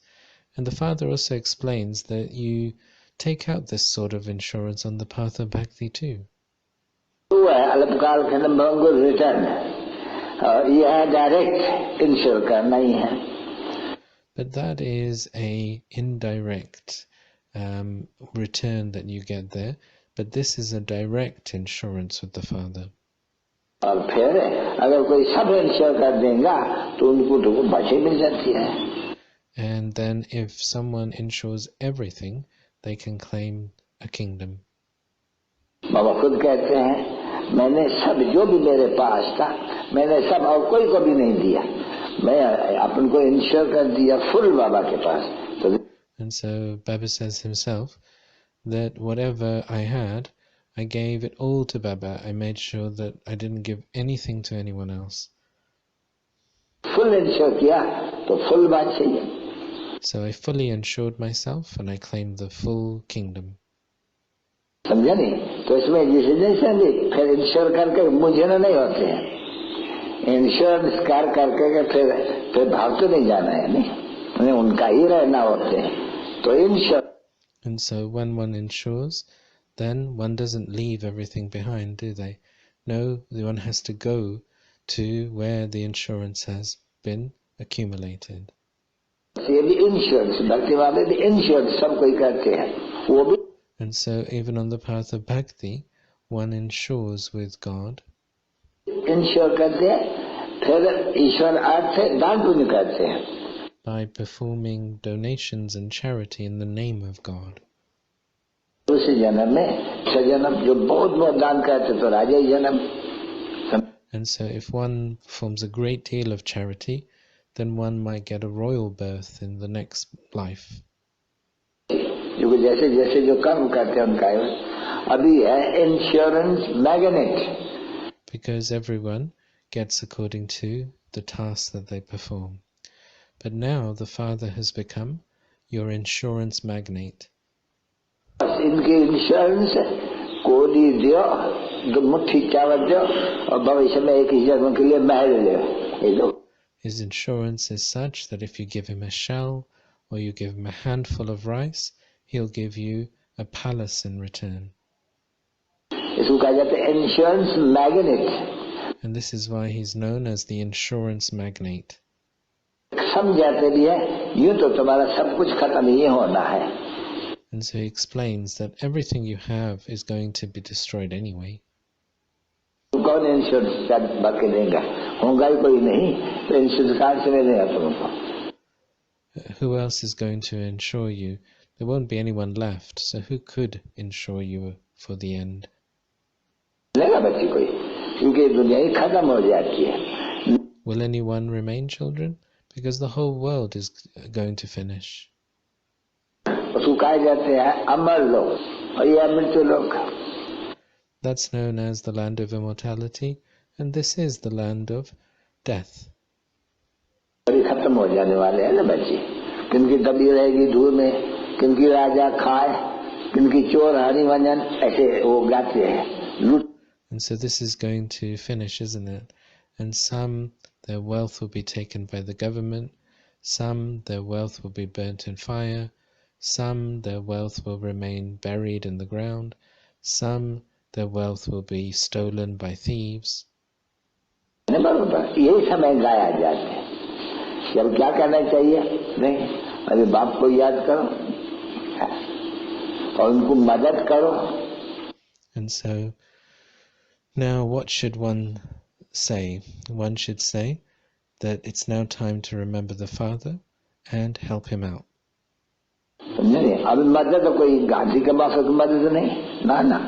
And the Father also explains that you take out this sort of insurance on the path of bhakti too. तो है अल्पकाल के number return, और यह direct ensure करना ही है. But that is a indirect return that you get there. But this is a direct insurance with the Father. और फिर अगर कोई सब इंश्योर कर देगा तो उनको तो बचे मिल जाती है. And then if someone insures everything, they can claim a kingdom. बाबा खुद कहते हैं मैंने सब जो भी मेरे पास था मैंने सब और कोई को भी नहीं दिया. मैं अपन को इंश्योर कर दिया फुल बाबा के पास. तो And so Baba says himself that whatever I had, I gave it all to Baba. I made sure that I didn't give anything to anyone else. Full ensure किया तो फुल बात चाहिए. So I fully insured myself and I claimed the full kingdom. समझा नहीं. तो इसमें decision भी फिर इंश्योर करके मुझे नहीं होते हैं. इंश्योरेंस कर करके फिर भाग तो नहीं जाना है. नहीं उनका ही रहना होते हैं. तो ensure. And so when one insures, then one doesn't leave everything behind, do they? No, one has to go to where the insurance has been accumulated. ये भी इंश्योरेंस भक्ति वाले भी इंश्योरेंस सब कोई करते हैं. वो भी. And so even on the path of bhakti, one insures with God. Ensure करते हैं फिर ईश्वर अर्थ दान पुण्य करते हैं. By performing donations and charity in the name of God. दूसरे जन्म में सजन्म जो बहुत दान करते तो राजा ही जन्म. And so if one performs a great deal of charity, then one might get a royal birth in the next life. क्योंकि जैसे जैसे जो कर्म करते हैं उनका अभी है insurance magnet. Because everyone gets according to the tasks that they perform. But now the Father has become your insurance magnate. इनकी इंश्योरेंस कोडी दियो दो मुट्ठी चावल दो और भविष्य में एक ही जन्म के लिए महल ले. His insurance is such that if you give him a shell or you give him a handful of rice, he'll give you a palace in return. इसको कहा जाता है insurance magnet. And this is why he's known as the insurance magnate. समझाते भी है यूं तो तुम्हारा सब कुछ खत्म ही होना है. And so he explains that everything you have is going to be destroyed anyway. कौन इंश्योरेंस बाकी देगा. होगा ही कोई नहीं तो इंश्योरेंस कहाँ से मिलेगा तुमको. Who else is going to insure you? There won't be anyone left. So who could insure you for the end? मिलेगा बच्ची कोई क्योंकि दुनिया ही खत्म हो जाती है. Will anyone remain, children? Because the whole world is going to finish. उसको कहा जाते हैं अमर लोक और यह मृत्यु लोक. That's known as the land of immortality, and this is the land of death. बड़ी खत्म हो जाने वाले हैं ना बच्ची. किनकी दबी रहेगी धूल में, किनकी राजा खाए, किनकी चोर हरी वंजन ऐसे वो गाते हैं. And so this is going to finish, isn't it? And some, their wealth will be taken by the government. Some, their wealth will be burnt in fire. Some, their wealth will remain buried in the ground. Some, their wealth will be stolen by thieves. यही समय गाया जाता है. अब क्या करना चाहिए. नहीं अरे बाप को याद करो और उनको मदद करो. And so now what should one say? One should say that it's now time to remember the Father and help him out. नहीं अभी मदद तो कोई गांधी के बाप की मदद नहीं. ना ना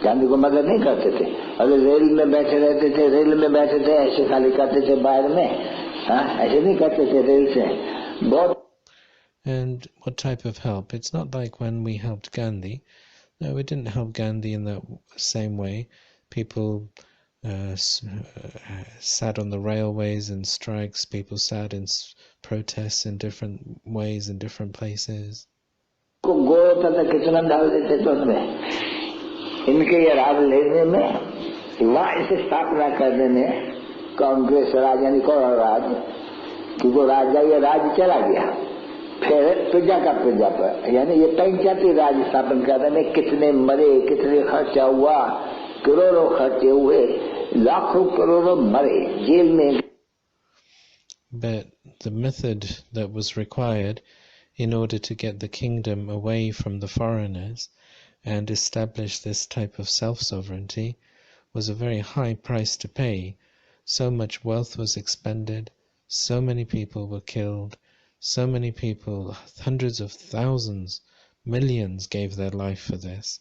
गांधी को मदद नहीं करते थे. अरे रेल में बैठे रहते थे, रेल में बैठे थे ऐसे खाली करते थे बाहर में. हाँ ऐसे नहीं करते थे रेल से. बहुत. And what type of help? It's not like when we helped Gandhi. No, we didn't help Gandhi in the same way. People sat on the railways in strikes. People sat in protests in different ways in different places. को गोता था कितना डाल देते तो उनमें इनके ये राज लेने में वहाँ इसे स्थापना करने में कांग्रेस राज यानी कौन राज क्योंकि राजा ये राज चला गया. फिर प्रजा का प्रजा पर यानी ये पंचायती राज स्थापन करने में कितने मरे, कितने खर्चा हुआ, करोड़ों खर्चे हुए. लाखों करोड़ों मरे जेल में. But the method that was required in order to get the kingdom away from the foreigners and establish this type of self-sovereignty was a very high price to pay. So much wealth was expended, so many people were killed, so many people, hundreds of thousands, millions gave their life for this.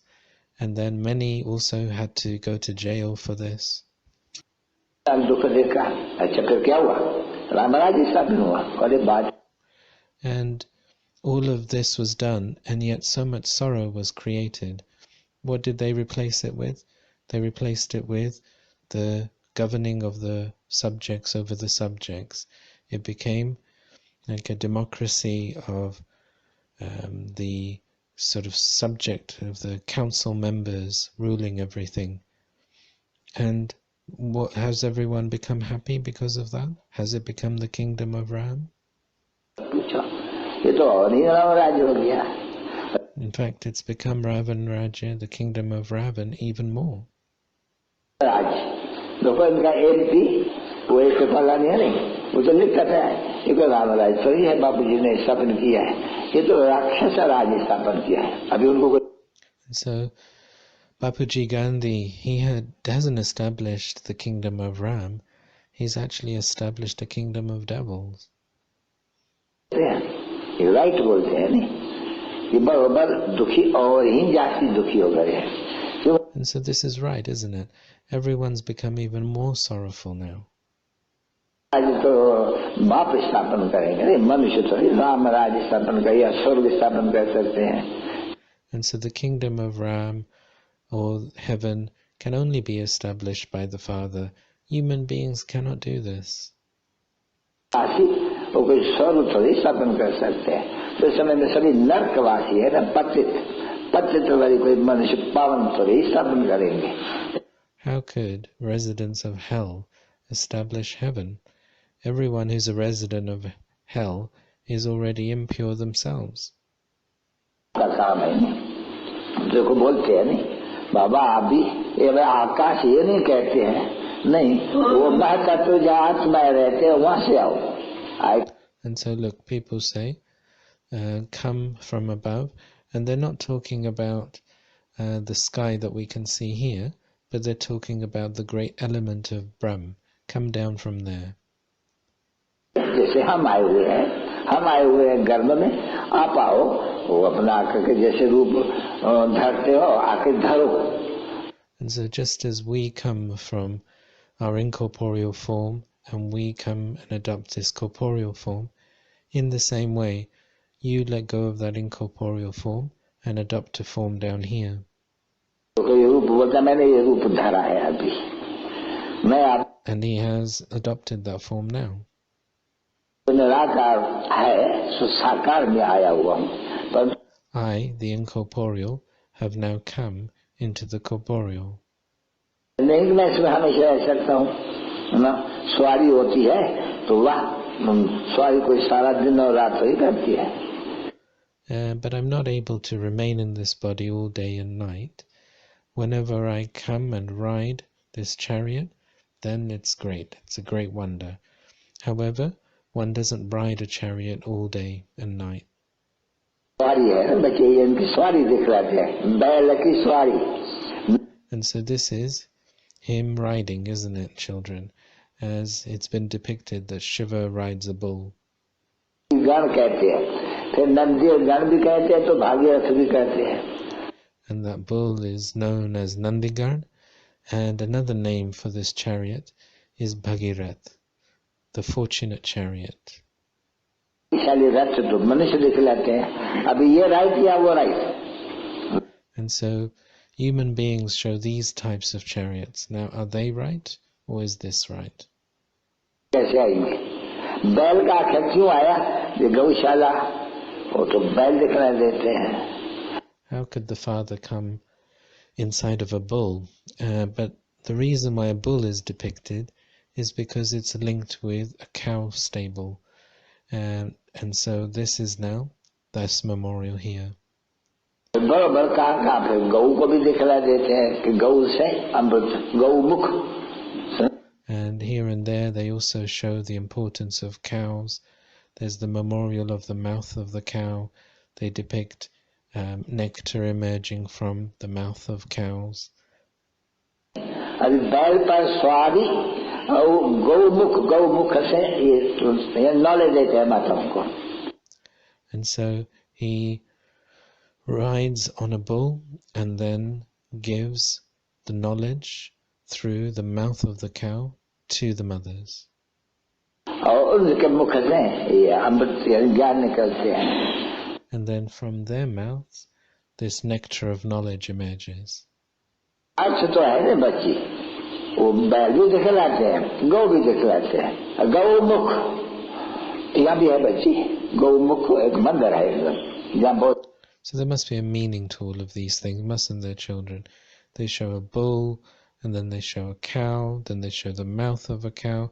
And then many also had to go to jail for this. दुख देखा. अच्छा फिर क्या हुआ? रामराज्य स्थापन हुआ. अरे बात. And all of this was done, and yet so much sorrow was created. What did they replace it with? They replaced it with the governing of the subjects over the subjects. It became like a democracy of the sort of subject of the council members ruling everything. And what has everyone become happy because of that? Has it become the kingdom of Ram? ये तो और ही रामराज्य हो गया. In fact, it's become Ravan Rajya, the kingdom of Ravan, even more. राज्य देखो इनका MP वो एक पेपर लाने नहीं. वो तो लिखता है ये कोई रामराज्य थोड़ी है. बापूजी ने स्थापन किया है. ये तो राक्षस राज्य स्थापन किया है. अभी उनको. So Bapuji Gandhi, he hasn't established the kingdom of Ram. He's actually established a kingdom of devils. ये राइट बोलते हैं नहीं. ये बराबर दुखी और ही जाति दुखी हो गए हैं. And so this is right, isn't it? Everyone's become even more sorrowful now. आज तो बाप स्थापन करेंगे नहीं. मनुष्य तो राम राज्य स्थापन कर या स्वर्ग स्थापन कर सकते हैं. And so the kingdom of Ram or heaven can only be established by the Father. Human beings cannot do this. वो कोई स्वर्ग थोड़ी स्थापन कर सकते हैं. तो समय में सभी नरकवासी है ना. पतित वाली कोई मनुष्य पावन थोड़ी स्थापन करेंगे. How could residents of hell establish heaven? Everyone who's a resident of hell is already impure themselves. का काम है नहीं. देखो बोलते हैं नहीं बाबा आप भी ये आकाश ये नहीं कहते हैं. नहीं वो बहता तो जहाँ आत्मा रहते हैं वहां से आओ. And so look, people say come from above, and they're not talking about the sky that we can see here, but they're talking about the great element of Brahm. Come down from there. जैसे हम आए हुए हैं गर्भ में. आप आओ वो अपना आकर के जैसे रूप धरते हो आके धरो. And so just as we come from our incorporeal form and we come and adopt this corporeal form, in the same way you let go of that incorporeal form and adopt a form down here. And he has adopted that form now. I, the incorporeal, have now come into the corporeal. नहीं मैं इसमें हमेशा रह सकता हूँ ना. सवारी होती है तो वाह सवारी कोई सारा दिन और रात ही करती है. But I'm not able to remain in this body all day and night. Whenever I come and ride this chariot, then it's great. It's a great wonder. However, one doesn't ride a chariot all day and night. सवारी है बच्चे इनकी सवारी दिख रहे हैं. बैल की सवारी. And so this is him riding, isn't it, children? As it's been depicted that Shiva rides a bull. गण कहते हैं. फिर नंदी गण भी कहते हैं तो भागीरथ भी कहते हैं. And that bull is known as Nandigarn, and another name for this chariot is Bhagirath, the fortunate chariot. रथ तो मनुष्य दिख लेते हैं. अभी ये राइट या वो right. And so human beings show these types of chariots. Now, are they right, or is this right? कैसे आएंगे? बैल का आखिर क्यों आया? ये गौशाला वो तो बैल दिखने देते हैं. How could the Father come inside of a bull? But the reason why a bull is depicted is because it's linked with a cow stable. And so this is now this memorial here. बराबर कहाँ पे गऊ को भी दिखला देते हैं कि गऊ से अमृत गऊ मुख And here and there they also show the importance of cows. There's the memorial of the mouth of the cow. They depict nectar emerging from the mouth of cows. अभी बैल पर स्वादी और गौमुख से ये नॉलेज देते हैं माताओं को. And so he rides on a bull and then gives the knowledge through the mouth of the cow to the mothers. और उनके मुख से ये अमृत ज्ञान निकलते हैं. And then from their mouths this nectar of knowledge emerges. आज तो है ना बच्ची, वो बैल भी दिखलाते हैं, गौ भी दिखलाते हैं. गौमुख यहाँ भी है बच्ची, गौमुख एक मंदिर है एकदम जहाँ बहुत. So there must be a meaning to all of these things, mustn't there, children? They show a bull, and then they show a cow, then they show the mouth of a cow,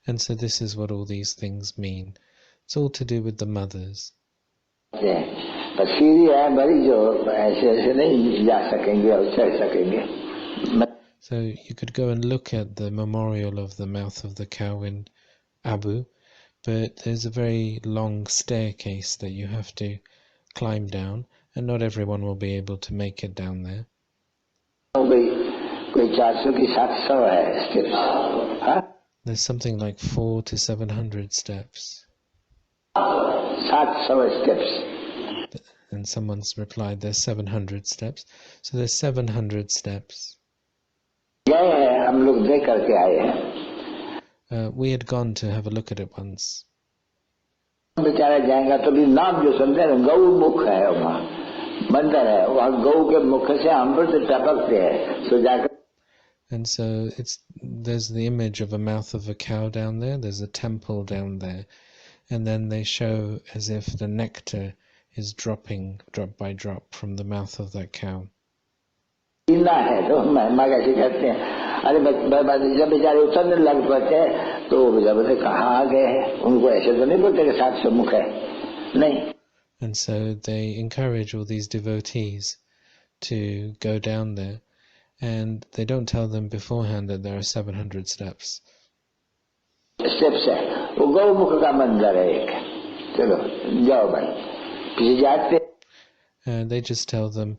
and so this is what all these things mean. It's all to do with the mothers. पर सीढ़ी है बड़ी जो ऐसे ऐसे नहीं जा सकेंगे और चढ़ सकेंगे. So you could go and look at the memorial of the mouth of the cow in Abu, but there's a very long staircase that you have to climb down, and not everyone will be able to make it down there. There's something like 400 to 700 steps. 700 steps. And someone's replied, there's 700 steps. So there's 700 steps. We had gone to have a look at it once. बेचारा जाएगा तो भी नाम जो सुनते हैं गौमुख है, वहाँ मंदिर है, वहाँ गौ के मुख से अमृत टपकते हैं. सो जाकर. And so there's the image of a mouth of a cow down there. There's a temple down there, and then they show as if the nectar is dropping drop by drop from the mouth of that cow. पीना है तो महिमा कैसे करते हैं. अरे जब बेचारे उतरने लग पड़ते हैं तो जब कहाँ आ गए हैं, उनको ऐसे तो नहीं बोलते कि 700 मुख है, नहीं. And so they encourage all these devotees to go down there, and they don't tell them beforehand that there are 700 steps. Steps है, वो गौमुख का मंदिर है एक. चलो जाओ भाई, पीछे जाते. They just tell them,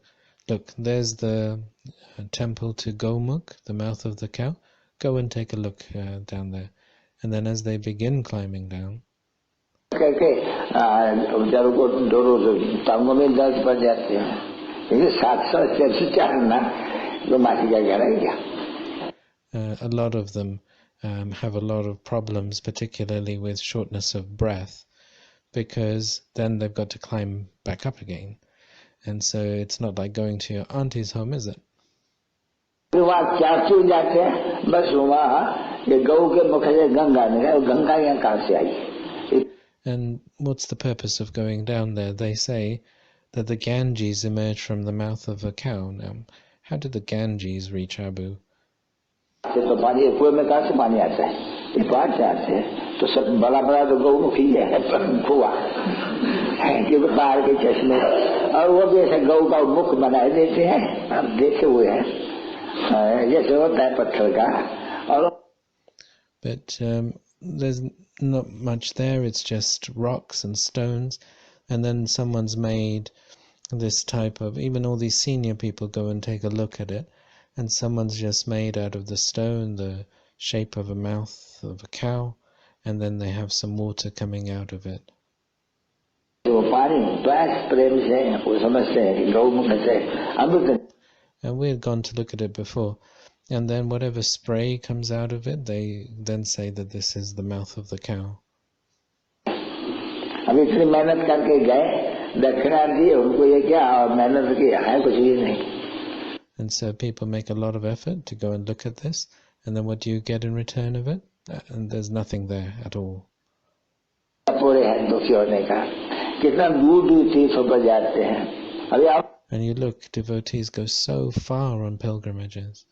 look, there's the temple to Gomukh, the mouth of the cow. Go and take a look down there. And then as they begin climbing down, a lot of them have a lot of problems, particularly with shortness of breath, because then they've got to climb back up again. And so it's not like going to your auntie's home, is it? And what's the purpose of going down there? They say that the Ganges emerge from the mouth of a cow. Now, how did the Ganges reach Abu? और वो भी ऐसे गौ का मुख बनाए देते हैं, आप देखे हुए हैं, जैसे होता है पत्थर का. और But there's not much there. It's just rocks and stones, and then someone's made this type of, even all these senior people go and take a look at it, and someone's just made out of the stone the shape of a mouth of a cow, and then they have some water coming out of it. And we had gone to look at it before, and then whatever spray comes out of it, they then say that this is the mouth of the cow. And so people make a lot of effort to go and look at this, and then what do you get in return of it? And there's nothing there at all. And you look, devotees go so far on pilgrimages.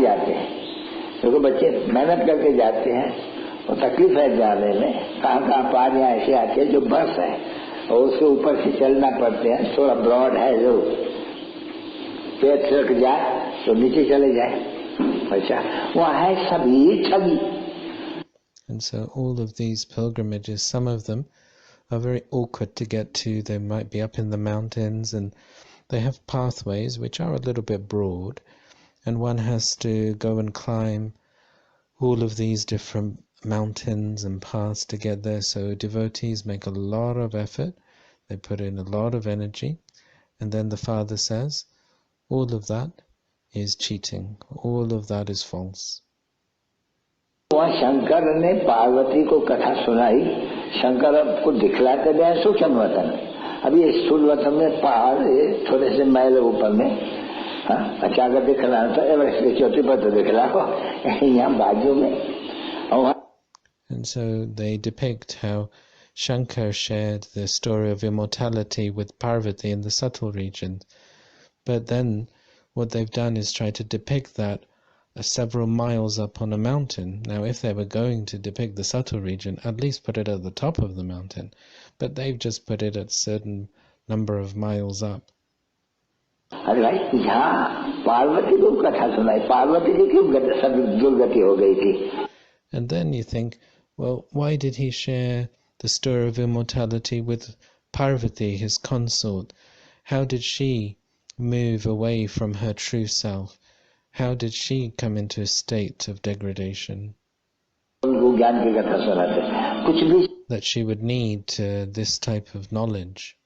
देखो बच्चे मेहनत करके जाते हैं, और तकलीफ है जाने में, कहाँ पहाड़ियाँ ऐसे आती है जो बर्फ है और उसके ऊपर से चलना पड़ते हैं. थोड़ा ब्रॉड है, जो पैर सरक जाए तो नीचे चले जाए, अच्छा वहाँ है सभी ठगी. And so all of these pilgrimages, some of them are very awkward to get to. They might be up in the mountains, and they have pathways which are a little bit broad, and one has to go and climb all of these different mountains and paths to get there. So devotees make a lot of effort, they put in a lot of energy, and then the Father says, all of that is cheating, all of that is false. वहाँ शंकर ने पार्वती को कथा सुनाई. शंकर को दिखलाते गए सूक्ष्म वतन. अभी स्थूल वतन में पहाड़ थोड़े से मैल ऊपर में, अचानक दिखला तो एवरेस्ट की चोटी पर तो दिखला को यहाँ बाजू में. And so they depict how Shankar shared the story of immortality with Parvati in the subtle region. But then what they've done is try to depict that several miles up on a mountain. Now, if they were going to depict the subtle region, at least put it at the top of the mountain. But they've just put it at a certain number of miles up. अरे भाई यहाँ पार्वती को कथा सुनाई, पार्वती की क्यों सब दुर्गति हो गई थी. And then you think, well, why did he share the story of immortality with Parvati, his consort? How did she move away from her true self? How did she come into a state of degradation? That she would need this type of knowledge.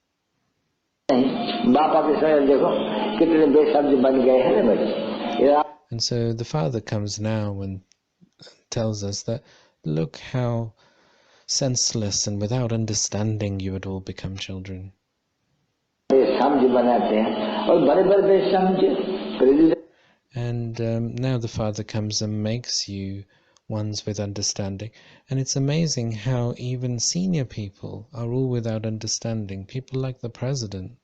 And so the Father comes now and tells us that, look how senseless and without understanding you would all become children. And now the Father comes and makes you ones with understanding. And it's amazing how even senior people are all without understanding. People like the President.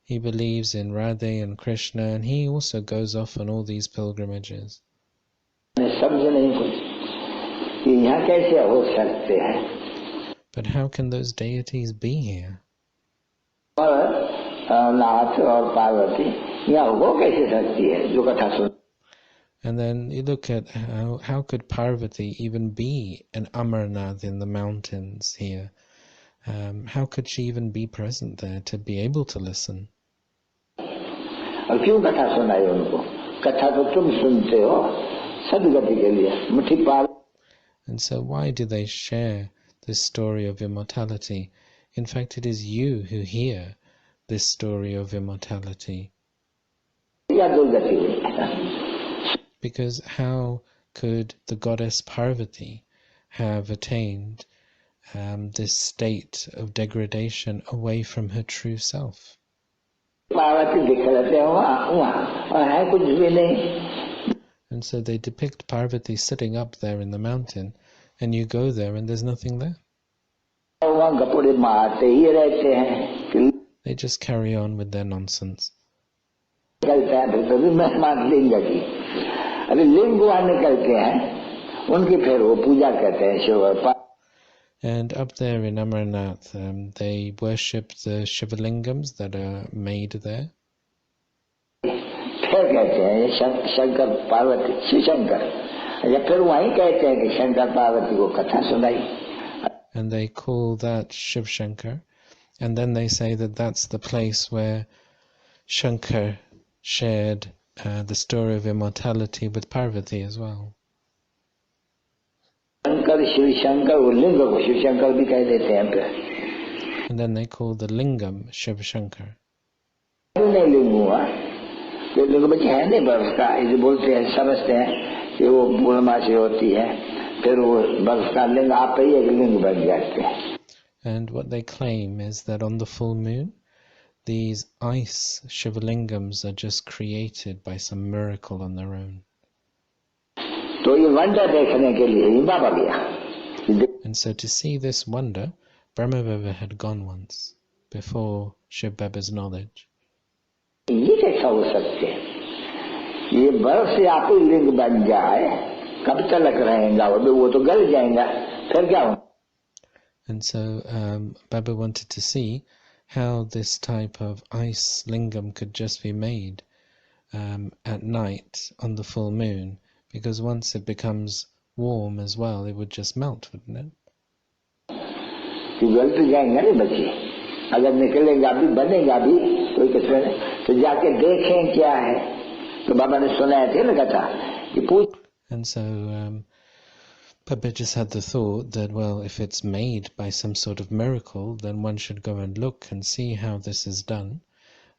He believes in Radha and Krishna, and he also goes off on all these pilgrimages. But how can those deities be here? And then you look at how could Parvati even be an Amarnath in the mountains here? How could she even be present there to be able to listen? And so why do they share this story of immortality? In fact, it is you who hear this story of immortality. Because how could the goddess Parvati have attained this state of degradation away from her true self? And so they depict Parvati sitting up there in the mountain, and you go there and there's nothing there. They just carry on with their nonsense. And up there in Amarnath, they worship the Shivalingams that are made there. And they call that Shiv Shankar. And then they say that that's the place where Shankar shared the story of immortality with Parvati as well. And then they call the lingam Shiv Shankar. And what they claim is that on the full moon, these ice Shivalingams are just created by some miracle on their own. And so to see this wonder, Brahmavava had gone once, before Shiv Baba's knowledge. And so Baba wanted to see how this type of ice lingam could just be made at night on the full moon, because once it becomes warm as well, it would just melt, wouldn't it? गल तो जाएंगे ना बच्चे, अगर निकलेगा भी बनेगा भी कोई कसर नहीं, तो जाके देखें क्या है। तो बाबा ने सुनाया थे ना कथा कि पूछ। And so Baba just had the thought that, well, if it's made by some sort of miracle, then one should go and look and see how this is done.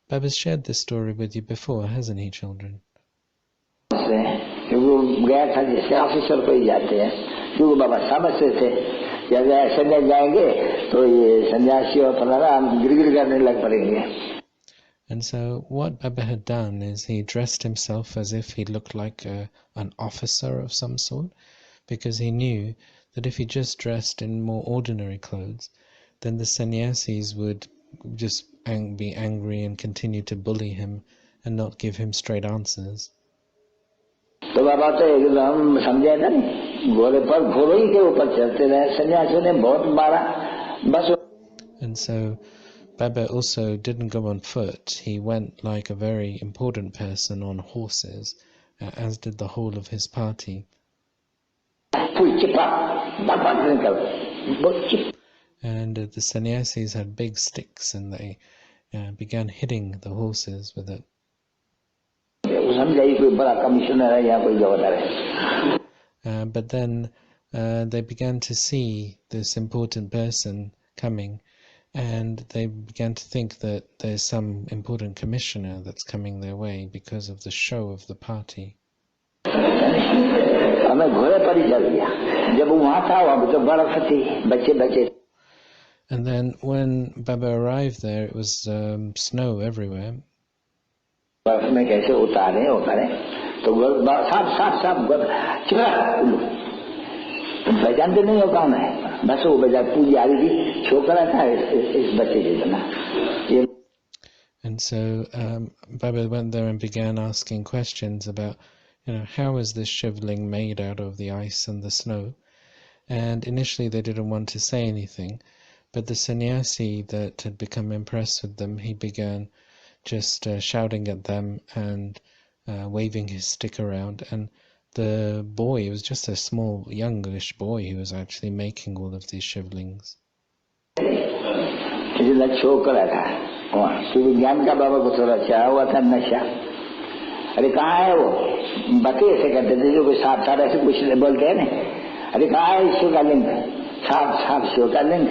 Baba's shared this story with you before, hasn't he, children? वो गया था जिससे officer को ही जाते हैं, क्योंकि बाबा समझते थे कि अगर ऐसे नहीं जाएंगे तो ये सन्यासी और फलाना हम गिरगिर करने लग पड़ेंगे। And so what Baba had done is he dressed himself as if he looked like an officer of some sort, because he knew that if he just dressed in more ordinary clothes, then the sannyasis would just be angry and continue to bully him and not give him straight answers. तो बाबा तो एकदम समझे था नहीं, घोड़े पर घोड़े ही के ऊपर चलते रहे, सन्यासियों ने बहुत मारा बस। And so Baba also didn't go on foot. He went like a very important person on horses, as did the whole of his party. And the sannyasis had big sticks, and they began hitting the horses with it. But then they began to see this important person coming, and they began to think that there's some important commissioner that's coming their way because of the show of the party. And then when Baba arrived there, it was snow everywhere. And so Baba went there and began asking questions about, how is this shivling made out of the ice and the snow? And initially they didn't want to say anything, but the sannyasi that had become impressed with them, he began just shouting at them and waving his stick around. And the boy, it was just a small, youngish boy who was actually making all of these shivlings. अरे कहाँ है वो, बते ऐसे करते थे जो कोई साफ साफ ऐसे कुछ बोलते हैं ना, अरे कहाँ है ईश्वर का लिंग, साफ साफ ईश्वर का लिंग,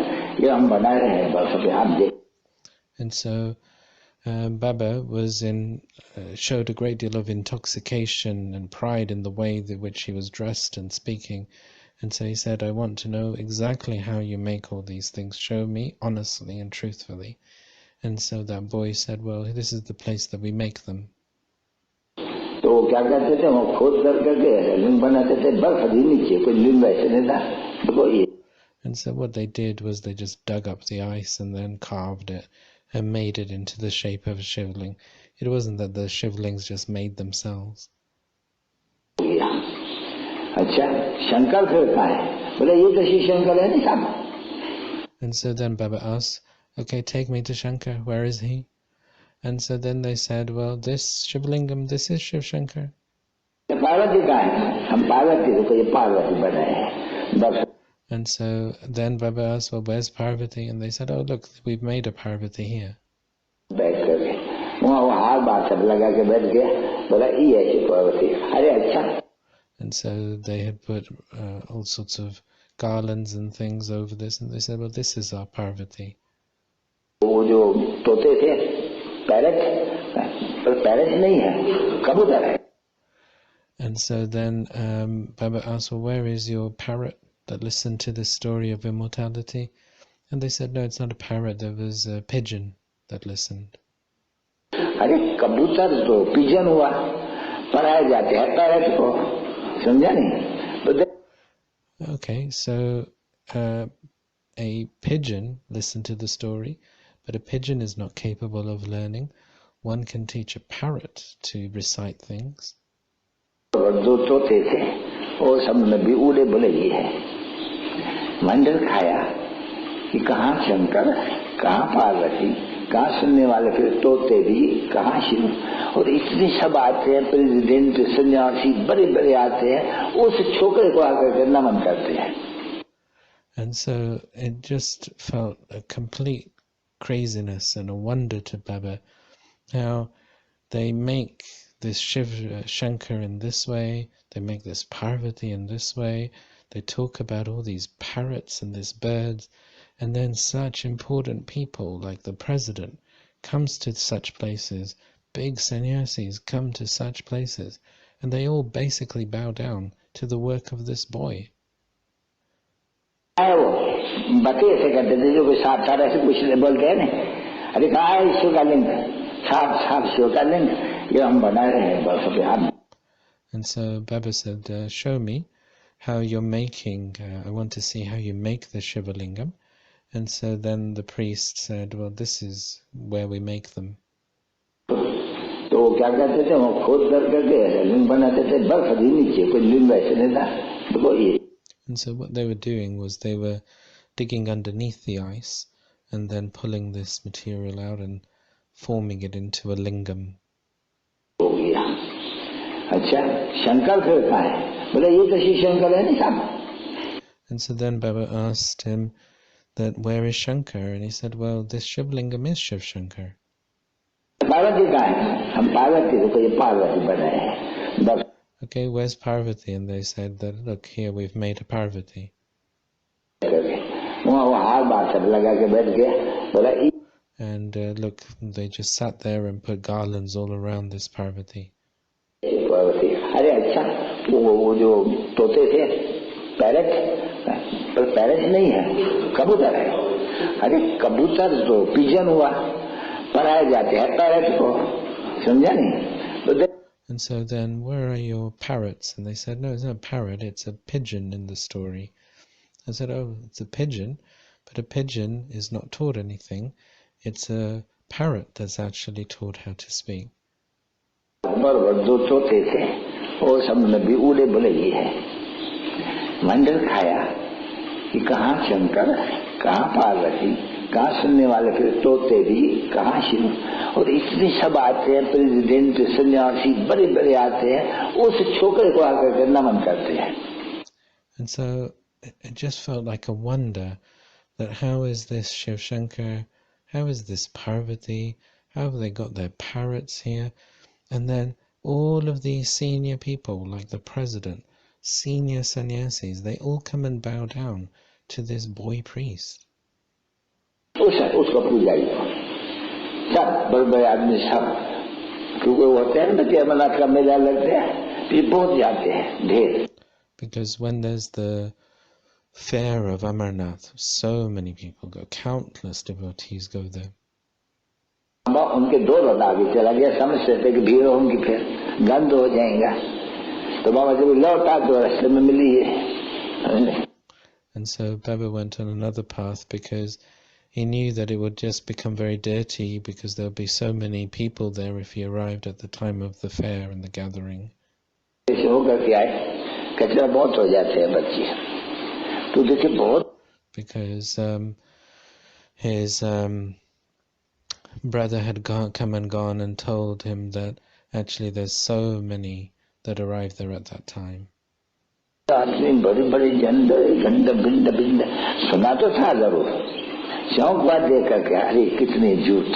ये हम बना रहे हैं बस अभी आप देख। And so Baba showed a great deal of intoxication and pride in the way in which he was dressed and speaking. And so he said, I want to know exactly how you make all these things. Show me honestly and truthfully. And so that boy said, well, this is the place that we make them. तो वो क्या करते थे, वो खोद करके लिंग बनाते थे, बर्फ दी नीचे, कोई लिंग वैसे नहीं था, तो ये। And so what they did was they just dug up the ice and then carved it and made it into the shape of a shivling. It wasn't that the shivlings just made themselves. And so then Baba asked, okay, take me to Shankar, where is he? And so then they said, well, this Shivlingam, this is Shiv Shankar. And so then Baba asked, well, where's Parvati? And they said, oh, look, we've made a Parvati here. And so they had put all sorts of garlands and things over this, and they said, well, this is our Parvati. And so then Baba asked, well, where is your parrot that listened to the story of immortality? And they said, no, it's not a parrot, there was a pigeon that listened. Okay, so a pigeon listened to the story, but a pigeon is not capable of learning. One can teach a parrot to recite things. मंडल खाया कि कहाँ शंकर, कहाँ पार्वती, कहाँ सुनने वाले, फिर तोते भी, कहाँ शिव, और इतने सब आते हैं, प्रेसिडेंट, सन्यासी, बड़े बड़े आते हैं, उस छोकरे को आकर नमन करते हैं. And so it just felt a complete craziness and a wonder to Baba how they make this Shankar in this way, they make this Parvati in this way, they talk about all these parrots and these birds, and then such important people like the president comes to such places, big sannyasis come to such places, and they all basically bow down to the work of this boy. वो बातें ऐसे करते थे जो कोई साफ साफ ऐसे कुछ बोलते हैं ना, अरे कहाँ है ईश्वर का लिंग, साफ साफ ईश्वर का लिंग, ये हम बना रहे हैं बस अभी हम. And so Baba said, show me how you're making, I want to see how you make the Shiva Lingam. And so then the priest said, well, this is where we make them. तो वो क्या करते थे, वो खोद करके लिंग बनाते थे, बर्फ दी नीचे, कोई लिंग ऐसे नहीं था, तो ये. And so what they were doing was they were digging underneath the ice and then pulling this material out and forming it into a lingam. हो गया. अच्छा, शंकर फिर कहाँ है? बोले ये तो शिव शंकर है नहीं साहब. And so then Baba asked him that where is Shankar? And he said, well, this Shiv Lingam is Shiv Shankar. Parvati कहाँ है? हम पार्वती को ये पार्वती बनाए हैं बस. Okay, where's Parvati? And they said that, look, here we've made a Parvati. And look, they just sat there and put garlands all around this Parvati. अरे अच्छा, वो जो तोते थे, पैरट, पर पैरट नहीं है, कबूतर है. अरे कबूतर तो पिजन हुआ, पढ़ाए जाते हैं पैरट को, समझा नहीं? And so then, where are your parrots? And they said, no, it's not a parrot, it's a pigeon in the story. I said, oh, it's a pigeon, but a pigeon is not taught anything. It's a parrot that's actually taught how to speak. दो तोते थे, वो सब नबी उड़े बोले ये है. मंडल खाया कि कहाँ शंकर, कहाँ पार्वती, कहाँ सुनने वाले, फिर तोते भी, कहाँ शिव, और इतने सब आते हैं, प्रेसिडेंट, सन्यासी, बड़े बड़े आते हैं, उस छोकरे को आकर नमन करते हैं. And so it just felt like a wonder that how is this Shiv Shankar, how is this Parvati, how have they got their parrots here? And then all of these senior people, like the president, senior sannyasis, they all come and bow down to this boy priest. उसको पूजा ही सब बड़े बड़े आदमी सब, क्योंकि वो होते हैं ना कि अमरनाथ का मेला लगते हैं, ये बहुत जाते हैं ढेर. Because when there's the fair of Amarnath, so many people go, countless devotees go there. उनके दो लोग आगे चला गया, समझते थे कि भीड़ होंगी, फिर गंद हो जाएगा, तो बाबा जब लौटा तो रास्ते में मिली है. And so Baba went on another path because he knew that it would just become very dirty because there would be so many people there if he arrived at the time of the fair and the gathering. ऐसे होकर के आए, कचरा बहुत हो जाते हैं बच्चे, तो देखिए बहुत. Because his brother had come and gone and told him that actually there's so many that arrived there at that time. आदमी बड़े बड़े गंद गंद बिंद बिंद सुना तो था जरूर, शौक बात देख करके अरे कितने झूठ,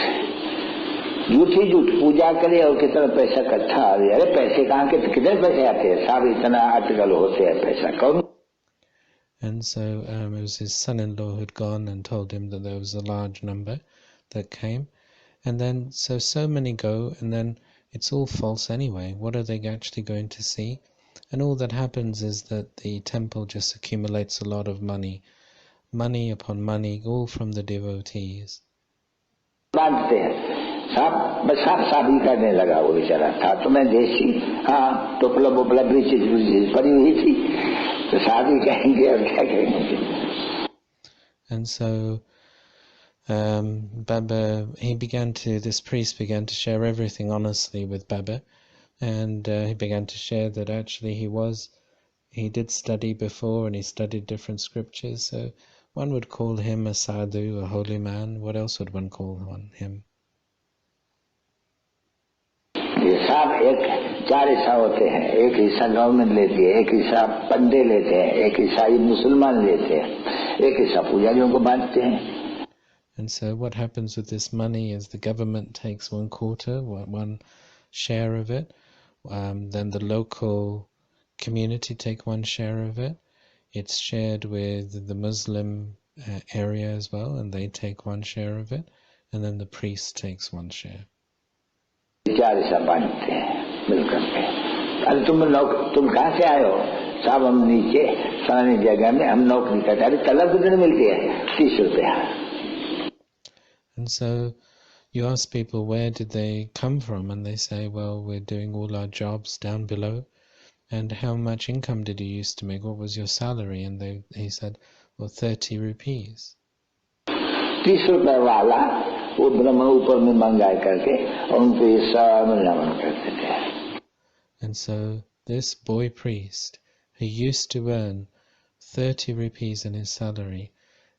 झूठ ही झूठ, पूजा करे और कितना पैसा इकट्ठा आ रही है. अरे पैसे कहाँ के, कितने पैसे आते हैं साहब, इतना आर्टिकल होते हैं, पैसा कौन. And so it was his son-in-law who had gone and told him that there was a large number that came. And then so many go, and then it's all false anyway. What are they actually going to see? And all that happens is that the temple just accumulates a lot of money, money upon money, all from the devotees. बांधते हैं साहब, बस साफ शादी करने लगा वो बेचारा था, तो मैं देसी, हाँ टोपला बोपला ब्रिचेज पड़ी हुई थी, तो शादी कहेंगे और क्या कहेंगे. And so Baba, this priest began to share everything honestly with Baba, and he began to share that actually he did study before and he studied different scriptures. So One would call him a sadhu, a holy man. What else would one call him? ये सब एक 4 हिस्सा होते हैं. एक हिस्सा government लेती है, एक हिस्सा पंडे लेते हैं, एक हिस्सा मुसलमान लेते हैं, एक हिस्सा पुजारियों को बांटते हैं. And so what happens with this money is the government takes 1/4, one share of it. Then the local community take 1 share of it. It's shared with the Muslim area as well, and they take 1 share of it. And then the priest takes 1 share. 4 हिस्सा बांटते हैं मिलकर के. अरे तुम कहाँ से आए हो? साहब हम नीचे फलानी जगह में हम नौकरी करते हैं. अरे तलब कितने मिलती है? 30 रुपया. And so you ask people, where did they come from? And they say, well, we're doing all our jobs down below. And how much income did you used to make? What was your salary? And he said, well, 30 rupees. 30 रुपए वाला वो ब्रह्म ऊपर में मंगाए करके और उनको ये सब नमन करते थे. And so this boy priest, who used to earn 30 rupees in his salary,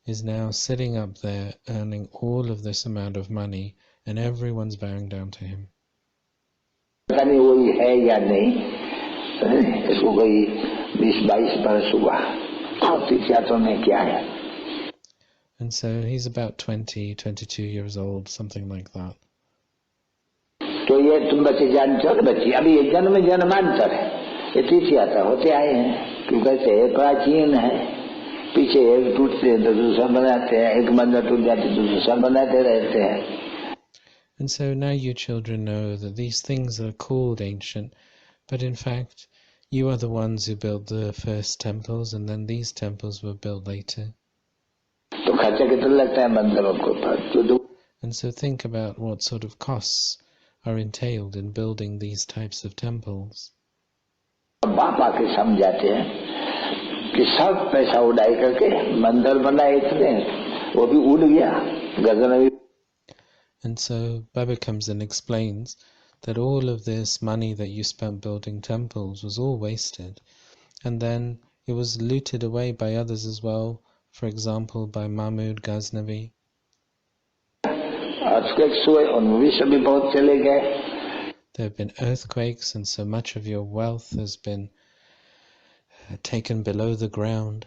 is now sitting up there earning all of this amount of money, and everyone's bowing down to him. पता नहीं वो है या नहीं, इसको कोई 20-22 बरस हुआ. तीर्थ में क्या है? And so he's about 20, 22 years old, something like that. तो ये तुम बच्चे जानते हो ना, बच्ची अभी ये जन्मांतर है. ये तीर्थ यात्रा होते आए हैं क्योंकि से प्राचीन है. पीछे एक टूटते तो दूसरा बनाते हैं, एक मंदिर टूट जाते तो दूसरा बनाते रहते हैं. And so now you children know that these things are called ancient, but in fact you are the ones who built the first temples, and then these temples were built later. तो खर्चा कितना लगता है मंदिरों को पर? And so think about what sort of costs are entailed in building these types of temples. बाप आके समझाते हैं कि सब पैसा उड़ाई करके मंदिर बनाए इतने, वो भी उड़ गया, गगन भी. And so Baba comes and explains that all of this money that you spent building temples was all wasted, and then it was looted away by others as well, for example by Mahmud Ghaznavi. There have been earthquakes, and so much of your wealth has been taken below the ground.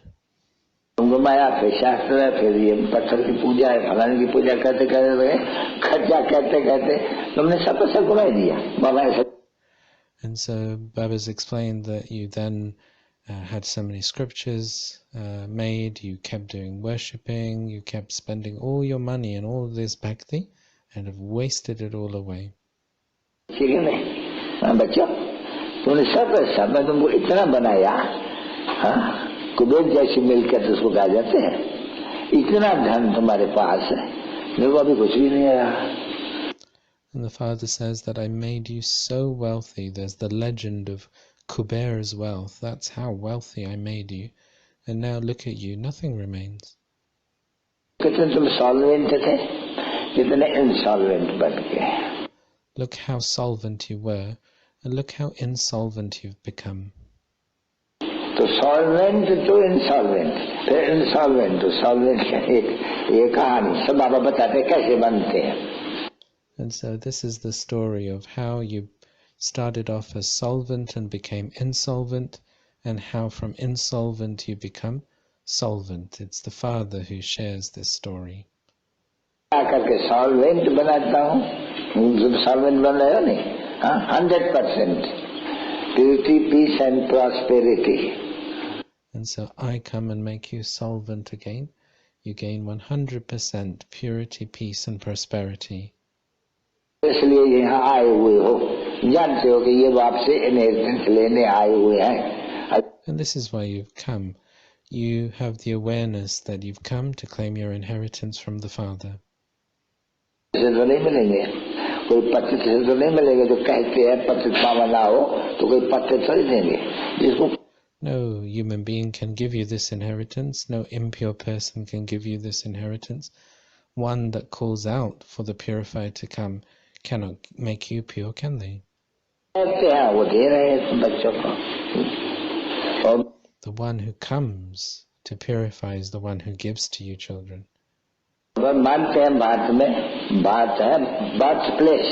And so Baba's explained that you then had so many scriptures made, you kept doing worshipping, you kept spending all your money and all this bhakti and have wasted it all away. बच्चों तुमने सब मैं तुमको इतना बनाया, कुबेर जैसी मिलकर उसको कहा जाते हैं. इतना धन तुम्हारे पास है, मेरे को अभी कुछ भी नहीं आया. And the father says that I made you so wealthy. There's the legend of Kuber's wealth. That's how wealthy I made you. And now look at you, nothing remains. कितने तुम सॉल्वेंट थे, कितने इंसॉल्वेंट बन गए. Look how solvent you were, and look how insolvent you've become. तो solvent तो insolvent, फिर insolvent तो सॉल्वेंट का ये कहानी सब बाबा बताते कैसे बनते हैं. And so this is the story of how you started off as solvent and became insolvent, and how from insolvent you become solvent. It's the father who shares this story. करके solvent बनाता हूँ, solvent बन रहे हो नहीं, 100% purity, peace and prosperity. And so I come and make you solvent again. You gain 100% purity, peace and prosperity. इसलिए यहाँ आए हुए हो, जानते हो कि ये बाप से इनहेरिटेंस लेने आए हुए हैं. And this is why you've come. You have the awareness that you've come to claim your inheritance from the Father. से तो नहीं मिलेंगे, कोई पत्र से तो नहीं मिलेंगे जो कहते हैं पत्र पावना हो तो कोई पत्र थोड़ी देंगे जिसको. No human being can give you this inheritance. No impure person can give you this inheritance. One that calls out for the purified to come cannot make you pure, can they? कहते हैं वो दे रहे हैं बच्चों को. The one who comes to purify is the one who gives to you children. मानते हैं बात में बात है बात प्लेस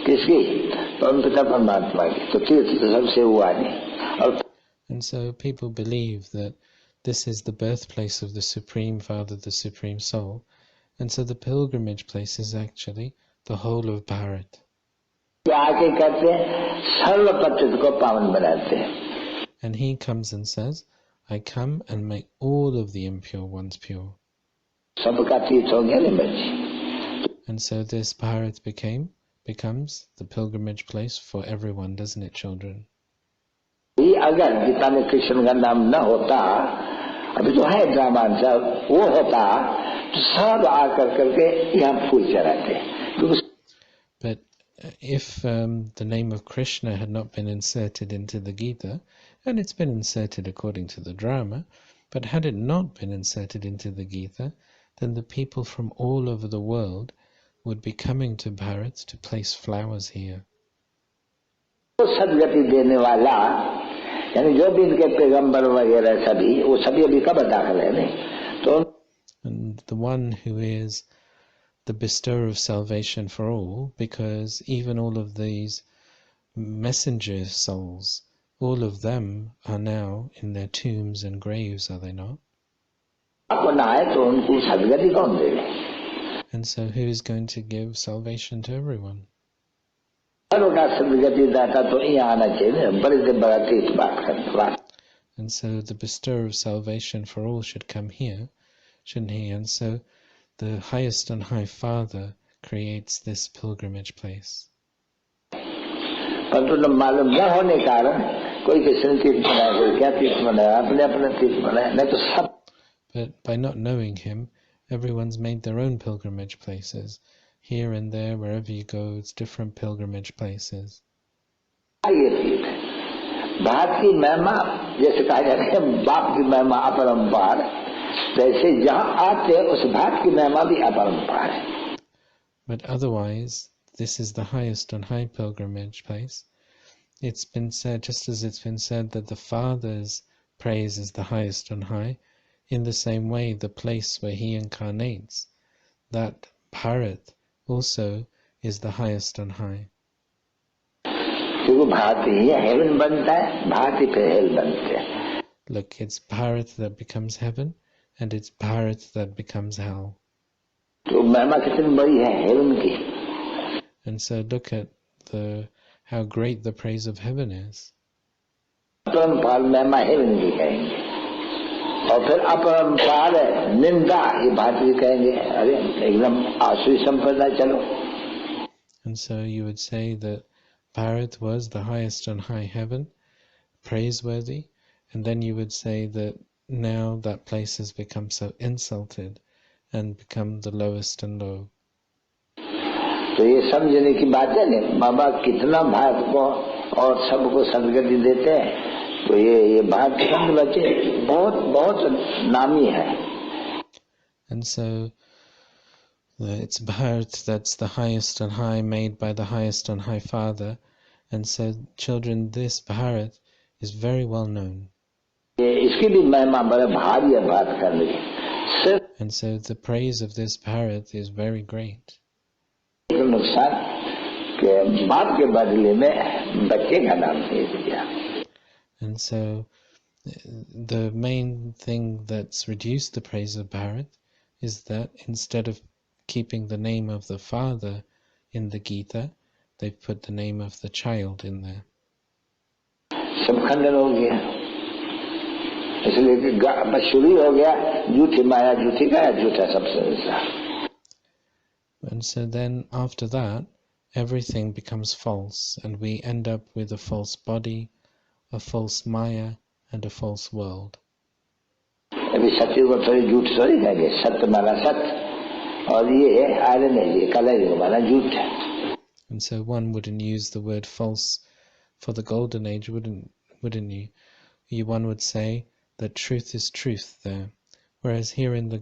किसकी परमपिता परमात्मा की तो तीर्थ तो सबसे हुआ नहीं और And so people believe that this is the birthplace of the Supreme Father, the Supreme Soul, and so the pilgrimage place is actually the whole of Bharat. आके कहते हैं सर्वपतित को पावन बनाते हैं And he comes and says, I come and make all of the impure ones pure. सबका तीर्थ हो गया नहीं बच्चे And so this Bharat becomes the pilgrimage place for everyone, doesn't it, children? अगर गीता में कृष्ण का नाम न होता अभी तो है ड्रामा सब वो होता तो सब आकर करके यहाँ फूल चढ़ाते But if the name of Krishna had not been inserted into the Gita, and it's been inserted according to the drama, but had it not been inserted into the Gita, then the people from all over the world would be coming to Bharat to place flowers here. सदगति देने वाला यानी जो भी इनके पैगंबर वगैरह सभी वो सभी अभी कब दाखिल है नहीं तो And the one who is the bestower of salvation for all, because even all of these messenger souls, all of them are now in their tombs and graves, are they not? तो उनको सदगति कौन देगा And so who is going to give salvation to everyone? सर्वका सदगति दाता तो यहाँ आना चाहिए बड़े से बड़ा तीर्थ बात करते And so the bestower of salvation for all should come here, shouldn't he? And so the highest and high Father creates this pilgrimage place. परंतु मालूम न होने कारण कोई किसी तीर्थ बनाया कोई क्या तीर्थ बनाया अपने अपने तीर्थ बनाया नहीं तो सब But by not knowing him, everyone's made their own pilgrimage places. Here and there, wherever you go, it's different pilgrimage places. ये तीर्थ है बात की महिमा जैसे कहा जाता है बाप की महिमा अपरंपार वैसे जहाँ आते उस बात की महिमा भी अपरंपार है But otherwise, this is the highest and high pilgrimage place. It's been said, just as it's been said that the Father's praise is the highest and high, in the same way the place where he incarnates, that Bharat also is the highest and high. क्योंकि भारत ही haven बनता है भारत ही फिर hello बनते हैं Look, it's Bharat that becomes heaven, and it's Bharat that becomes hell. तो महिमा कितनी बड़ी है हेवन की And so look at how great the praise of heaven is. अपरंपार महिमा हेवन की कहेंगे और फिर अपरंपार निंदा ये बात भी कहेंगे अरे एकदम आसुरी संप्रदाय चलो And so you would say that Bharat was the highest and high heaven, praiseworthy, and then you would say that now that place has become so insulted and become the lowest and low. तो ये समझने की बात है ना बाबा कितना भारत को और सबको सदगति देते हैं तो ये भारत के बच्चे बहुत बहुत नामी है And so it's Bharat that's the highest and high, made by the highest and high Father. And so, children, this Bharat is very well known. इसकी भी महिमा बड़े भारी है बात करने की And so the praise of this Bharat is very great. नुकसान के बाप के बदले में बच्चे का नाम दे दिया And so the main thing that's reduced the praise of Bharat is that instead of keeping the name of the father in the Gita, they've put the name of the child in there. सब खंडन हो गया इसलिए कि शुरू हो गया झूठी माया झूठी गाया झूठा सब संसार And so then after that, everything becomes false, and we end up with a false body, a false maya, and a false world. अभी सत्य को थोड़ी झूठ थोड़ी कहेंगे सत्य माना सत्य और ये आयरन है ये कलर माना झूठ है And so one wouldn't use the word false for the golden age, wouldn't you? One would say that truth is truth there, whereas here in the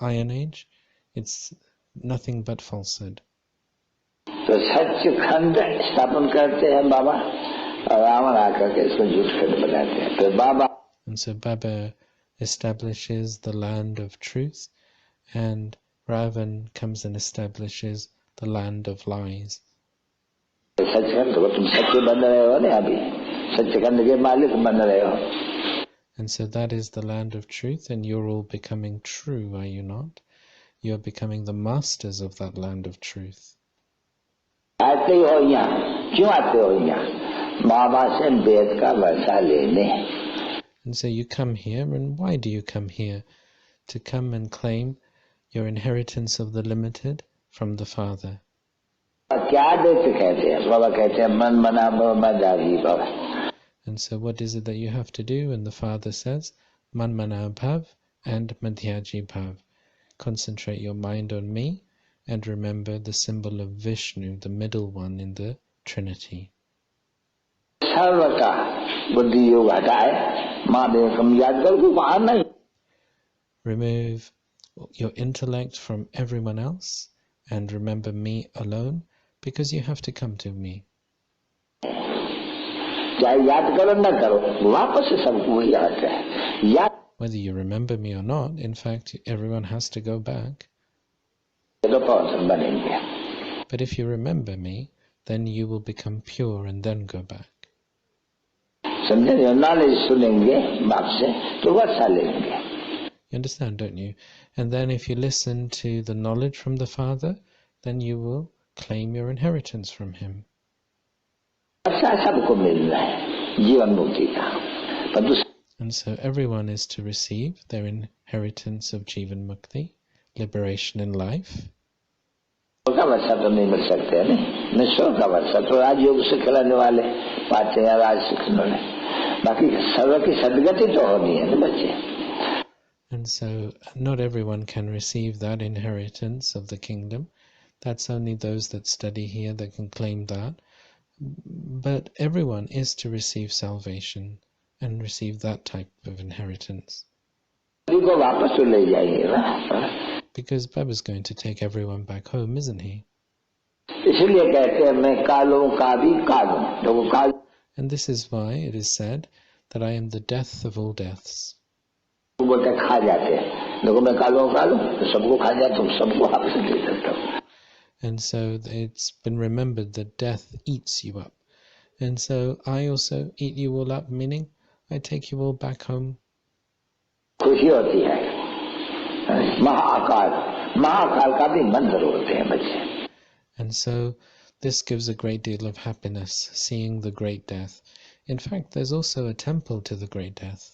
iron age, it's nothing but falsehood. तो सत्य खंड स्थापन करते हैं बाबा और रावण आकर के इसको झूठ खंड बनाते हैं फिर बाबा And so Baba establishes the land of truth, and Ravan comes and establishes the land of lies. Sachkhand को तुम सच्चे बन रहे हो ना, अभी सचखंड के मालिक बन रहे हो. And so that is the land of truth, and you're all becoming true, are you not? You're becoming the masters of that land of truth. आते हो यहाँ, क्यों आते हो यहाँ? बाबा से वेद का वर्षा लेने. And so you come here, and why do you come here? To come and claim your inheritance of the limited from the Father. क्या देते कहते हैं? बाबा कहते हैं मन मना मदारी बाबा. And so what is it that you have to do? And the Father says, Man Mana Bhav and Madhyaji Bhav. Concentrate your mind on me and remember the symbol of Vishnu, the middle one in the Trinity. सर्व का बुद्धि योग हटाए, माँ कम याद कर को बाहर नहीं. Remove your intellect from everyone else and remember me alone, because you have to come to me. चाहे याद करो न करो, वापस से सबको याद है. याद Whether you remember me or not, in fact, everyone has to go back. तो पौधे बनेंगे. But if you remember me, then you will become pure and then go back. समझे? नॉलेज सुनेंगे बाप से तो वर्षा लेंगे. You understand, don't you? And then if you listen to the knowledge from the Father, then you will claim your inheritance from him. वर्षा सबको मिल रहा है जीवन मुक्ति का, पर And so everyone is to receive their inheritance of Jivan Mukti, liberation in life. का वर्षा तो नहीं मिल सकते है न, सौ का वर्षा तो राजयोग से खिलाने वाले पाते हैं, राज सीखने वाले. बाकी सर्व की सदगति तो होनी है ना बच्चे. And so not everyone can receive that inheritance of the kingdom. That's only those that study here that can claim that. But everyone is to receive salvation and receive that type of inheritance. को वापस तो ले जाएंगे ना, Because Baba's going to take everyone back home, isn't he? इसलिए कहते हैं मैं कालों का भी काल हूं. तो वो काल And this is why it is said that I am the death of all deaths. बोलते खा जाते हैं. देखो मैं कालों का हूं तो सबको खा जाता हूँ, सबको वापस दे देता हूँ. And so it's been remembered that death eats you up. And so I also eat you all up, meaning I take you all back home. खुशी होती है. महाकाल, महाकाल का भी मंदिर होते हैं बच्चे. And so this gives a great deal of happiness, seeing the great death. In fact, there's also a temple to the great death.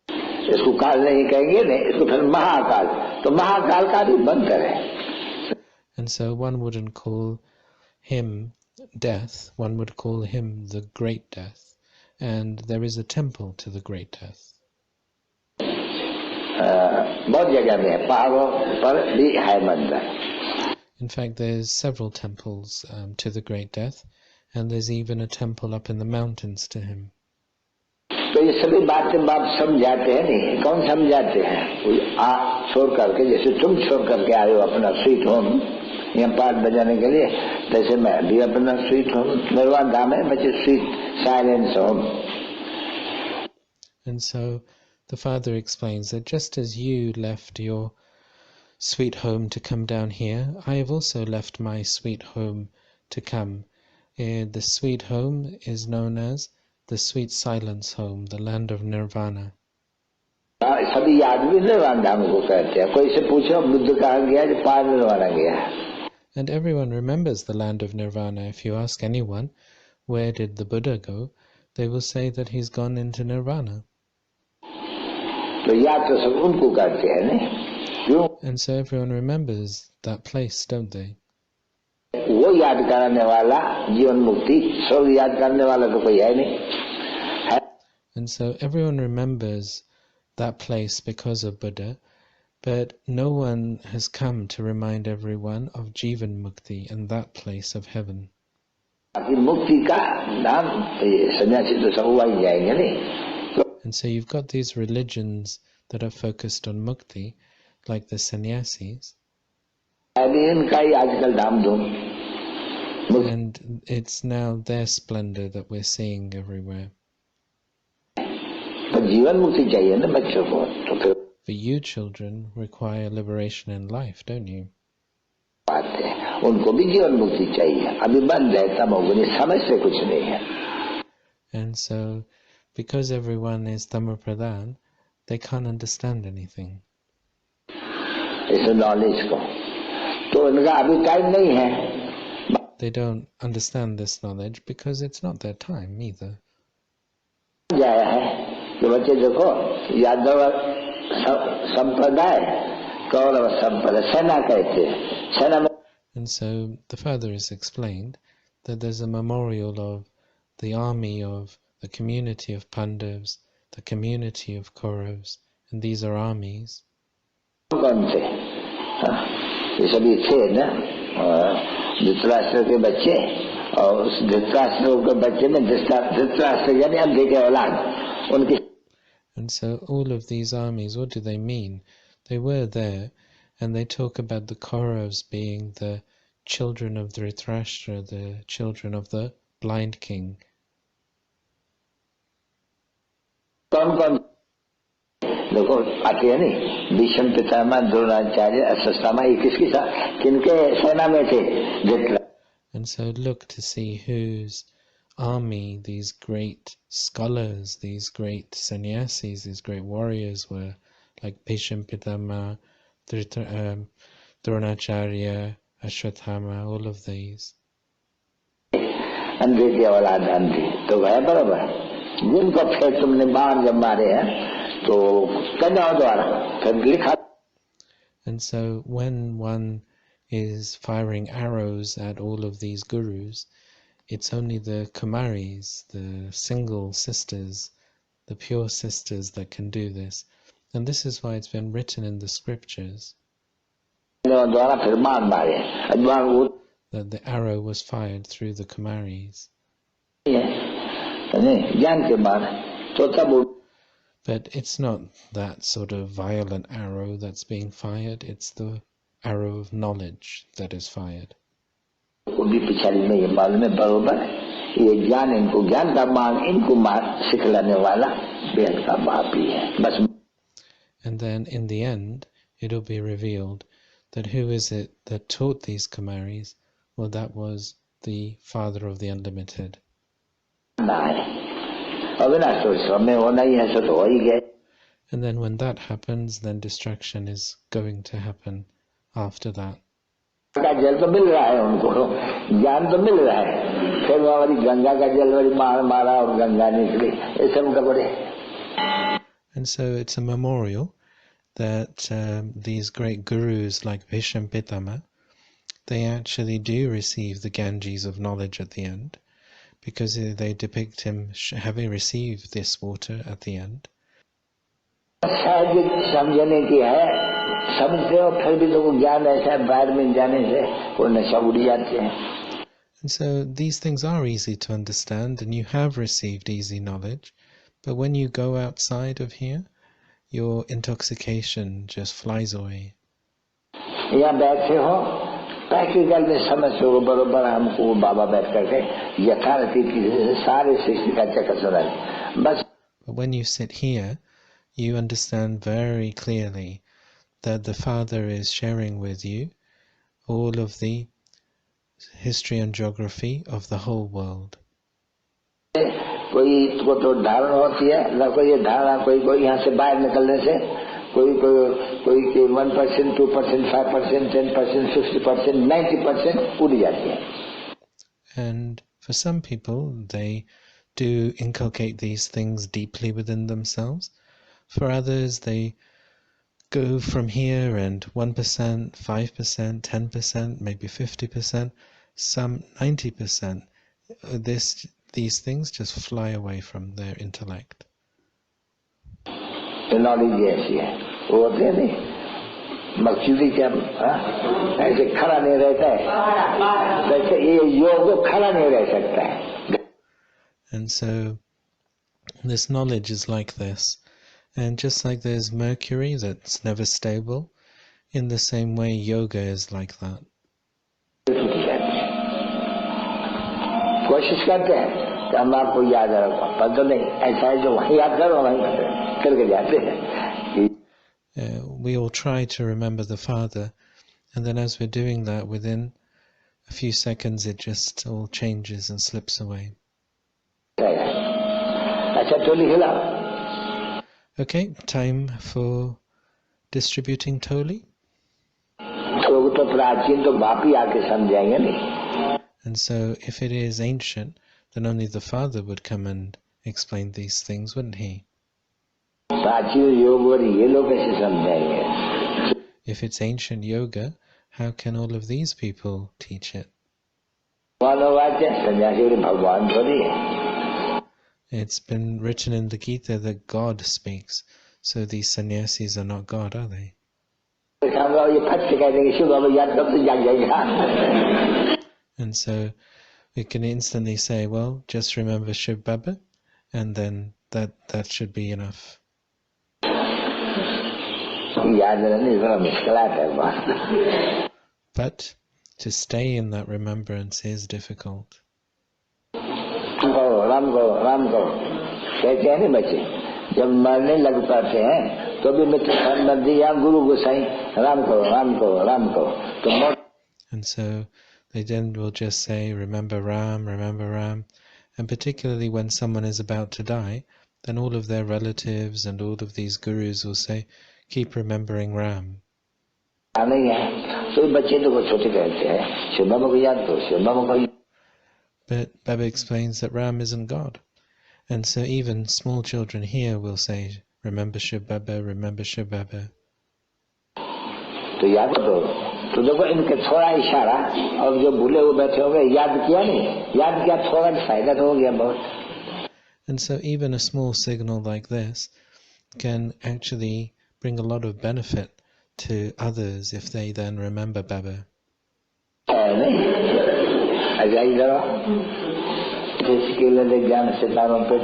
इसको काल नहीं कहेंगे नहीं, इसको फिर महाकाल. तो महाकाल का भी मंदिर है. And so one wouldn't call him death, one would call him the great death. And there is a temple to the great death. बहुत जगह में पहाड़ों पर भी है मंदिर. In fact, there's several temples to the great death, and there's even a temple up in the mountains to him. तो ये सभी बातें बाप समझाते हैं नहीं. कौन समझाते हैं? छोड़ करके, जैसे तुम छोड़ करके आए हो अपना स्वीट होम यहाँ पाठ बजाने के लिए, तैसे मैं भी अपना स्वीट होम निर्वाण धाम है बच्चे, sweet silence home. And so the Father explains that just as you left your sweet home to come down here, I have also left my sweet home to come. The sweet home is known as the sweet silence home, the land of nirvana. सभी आदमी निर्वाण धाम को कहते हैं. कोई से पूछो बुद्ध कहाँ गया, जो पार निर्वाणा गया. And everyone remembers the land of nirvana. If you ask anyone, where did the Buddha go? They will say that he's gone into nirvana. तो याद तो सब उनको करते हैं नहीं, क्यों? And so everyone remembers that place, don't they? वो याद कराने वाला जीवन मुक्ति, सब याद करने वाला तो कोई है नहीं. And so everyone remembers that place because of Buddha, but no one has come to remind everyone of Jivan Mukti and that place of heaven. बाकी मुक्ति का नाम सन्यासी तो सब वही जाएंगे नहीं. And so you've got these religions that are focused on mukti, like the sannyasis. इनका ही आजकल धाम धूम. And it's now their splendor that we're seeing everywhere. तो जीवन मुक्ति चाहिए ना बच्चों को, तो फिर But you children require liberation in life, don't you? बात है, उनको भी जीवन मुक्ति चाहिए। अभी बंद है, तब उन्हें समझते कुछ नहीं है। And so, because everyone is Dhamma Pradhan, they can't understand anything. इस नॉलेज को, तो उनका अभी टाइम नहीं है। They don't understand this knowledge because it's not their time either. जाया है कि बच्चे देखो, यादव संप्रदाय, कौरव संप्रदाय, सेना कहते हैं, सेना में। And so the further is explained that there's a memorial of the army of the community of Pandavas, the community of Kauravas, and these are armies. कौन थे? ये सभी थे ना, धृतराष्ट्र के बच्चे, और उस धृतराष्ट्र के बच्चे में धृतराष्ट्र यानी अंधे के औलाद उनकी। And so all of these armies, what do they mean? They were there, and they talk about the Kauravas being the children of Dhritarashtra, the children of the blind king. कौन कौन देखो आते हैं नहीं, भीष्म पितामह, द्रोणाचार्य, अश्वत्थामा, ये किसकी किनके सेना में थे? Dhritarashtra. And so look to see whose army these great scholars, these great sannyasis, these great warriors were, like Bhishma Pitama, Dronacharya, Ashwatthama, all of these. अंधे की औलाद अंधे तो वह बराबर, जिनको फिर तुमने बाण जब मारे हैं तो कन्याओं द्वारा फिर लिखा। And so when one is firing arrows at all of these gurus, it's only the Kumaris, the single sisters, the pure sisters that can do this. And this is why it's been written in the scriptures that the arrow was fired through the Kumaris. But it's not that sort of violent arrow that's being fired, it's the arrow of knowledge that is fired. And then in the end, it'll be revealed that who is it that taught these Kumaris? Well, that was the Father of the Unlimited. And then when that happens, then destruction is going to happen after that. And so it's a memorial that these great gurus like Bhishma Pitama, they actually do receive the Ganges of knowledge at the end, because they depict him having received this water at the end. And so these things are easy to understand, and you have received easy knowledge, but when you go outside of here, your intoxication just flies away. Practical में समझ लो बरोबर हमको बाबा बैठ करके यथार्थी की सारे सृष्टि का चक्कर सुनाए बस. But when you sit here, you understand very clearly that the Father is sharing with you all of the history and geography of the whole world. कोई को तो धारणा होती है, न कोई धारणा कोई यहाँ से बाहर निकलने से कोई 1%, 2%, 5%, 10%, 50%, 90% उड़ जाती है. And for some people, they do inculcate these things deeply within themselves. For others, they go from here and 1%, 5%, 10%, maybe 50%, some 90%. These things just fly away from their intellect. Knowledge ऐसी है, वो होते हैं नहीं मक्खी क्या ऐसे खड़ा नहीं रहता है, वैसे ये योग खड़ा नहीं रह सकता है. And so this knowledge is like this, and just like there's mercury that's never stable, in the same way yoga is like that. कोशिश करते हैं हम आपको याद रखो, पर तो नहीं, ऐसा है जो वहीं याद करो वहीं करके जाते हैं. We all try to remember the Father, and then as we're doing that, within a few seconds it just all changes and slips away. अच्छा टोली खिलाओ. Okay, time for distributing toli. तो प्राचीन तो बाप ही आके समझाएंगे नहीं. And so if it is ancient, then only the Father would come and explain these things, wouldn't he? प्राचीन योग और ये लोग कैसे समझाएंगे? If it's ancient yoga, how can all of these people teach it? भगवान थोड़ी है. It's been written in the Gita that God speaks, so these sannyasis are not God, are they? And so we can instantly say, well, just remember Shiv Baba, and then that should be enough. But to stay in that remembrance is difficult. Ram को कहते हैं नहीं बच्चे, जब मरने लग पाते हैं तो भी मित्र नदी या गुरु गोसाई राम को राम को राम को तो. And so they then will just say, remember Ram, and particularly when someone is about to die, then all of their relatives and all of these gurus will say, keep remembering Ram. नहीं है तो बच्चे तो वो छोटे कहते हैं शिव बाबा को याद करो, शिव बाबा को. But Baba explains that Ram isn't God. And so even small children here will say, remember Shiv Baba, remember Shiv Baba. तो याद करो, तो देखो इनके थोड़ा इशारा और जो भूले हुए बैठे होंगे याद किया नहीं, याद किया थोड़ा फायदा तो हो गया बहुत. And so even a small signal like this can actually bring a lot of benefit to others if they then remember Baba. ज्ञान सितारों पे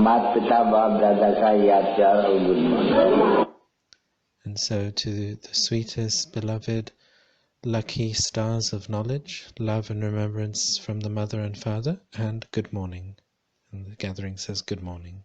मात पिता बाप दादा का याद प्यार और good morning. And so to the sweetest, beloved, lucky stars of knowledge, love and remembrance from the mother and father, and good morning. And the gathering says good morning.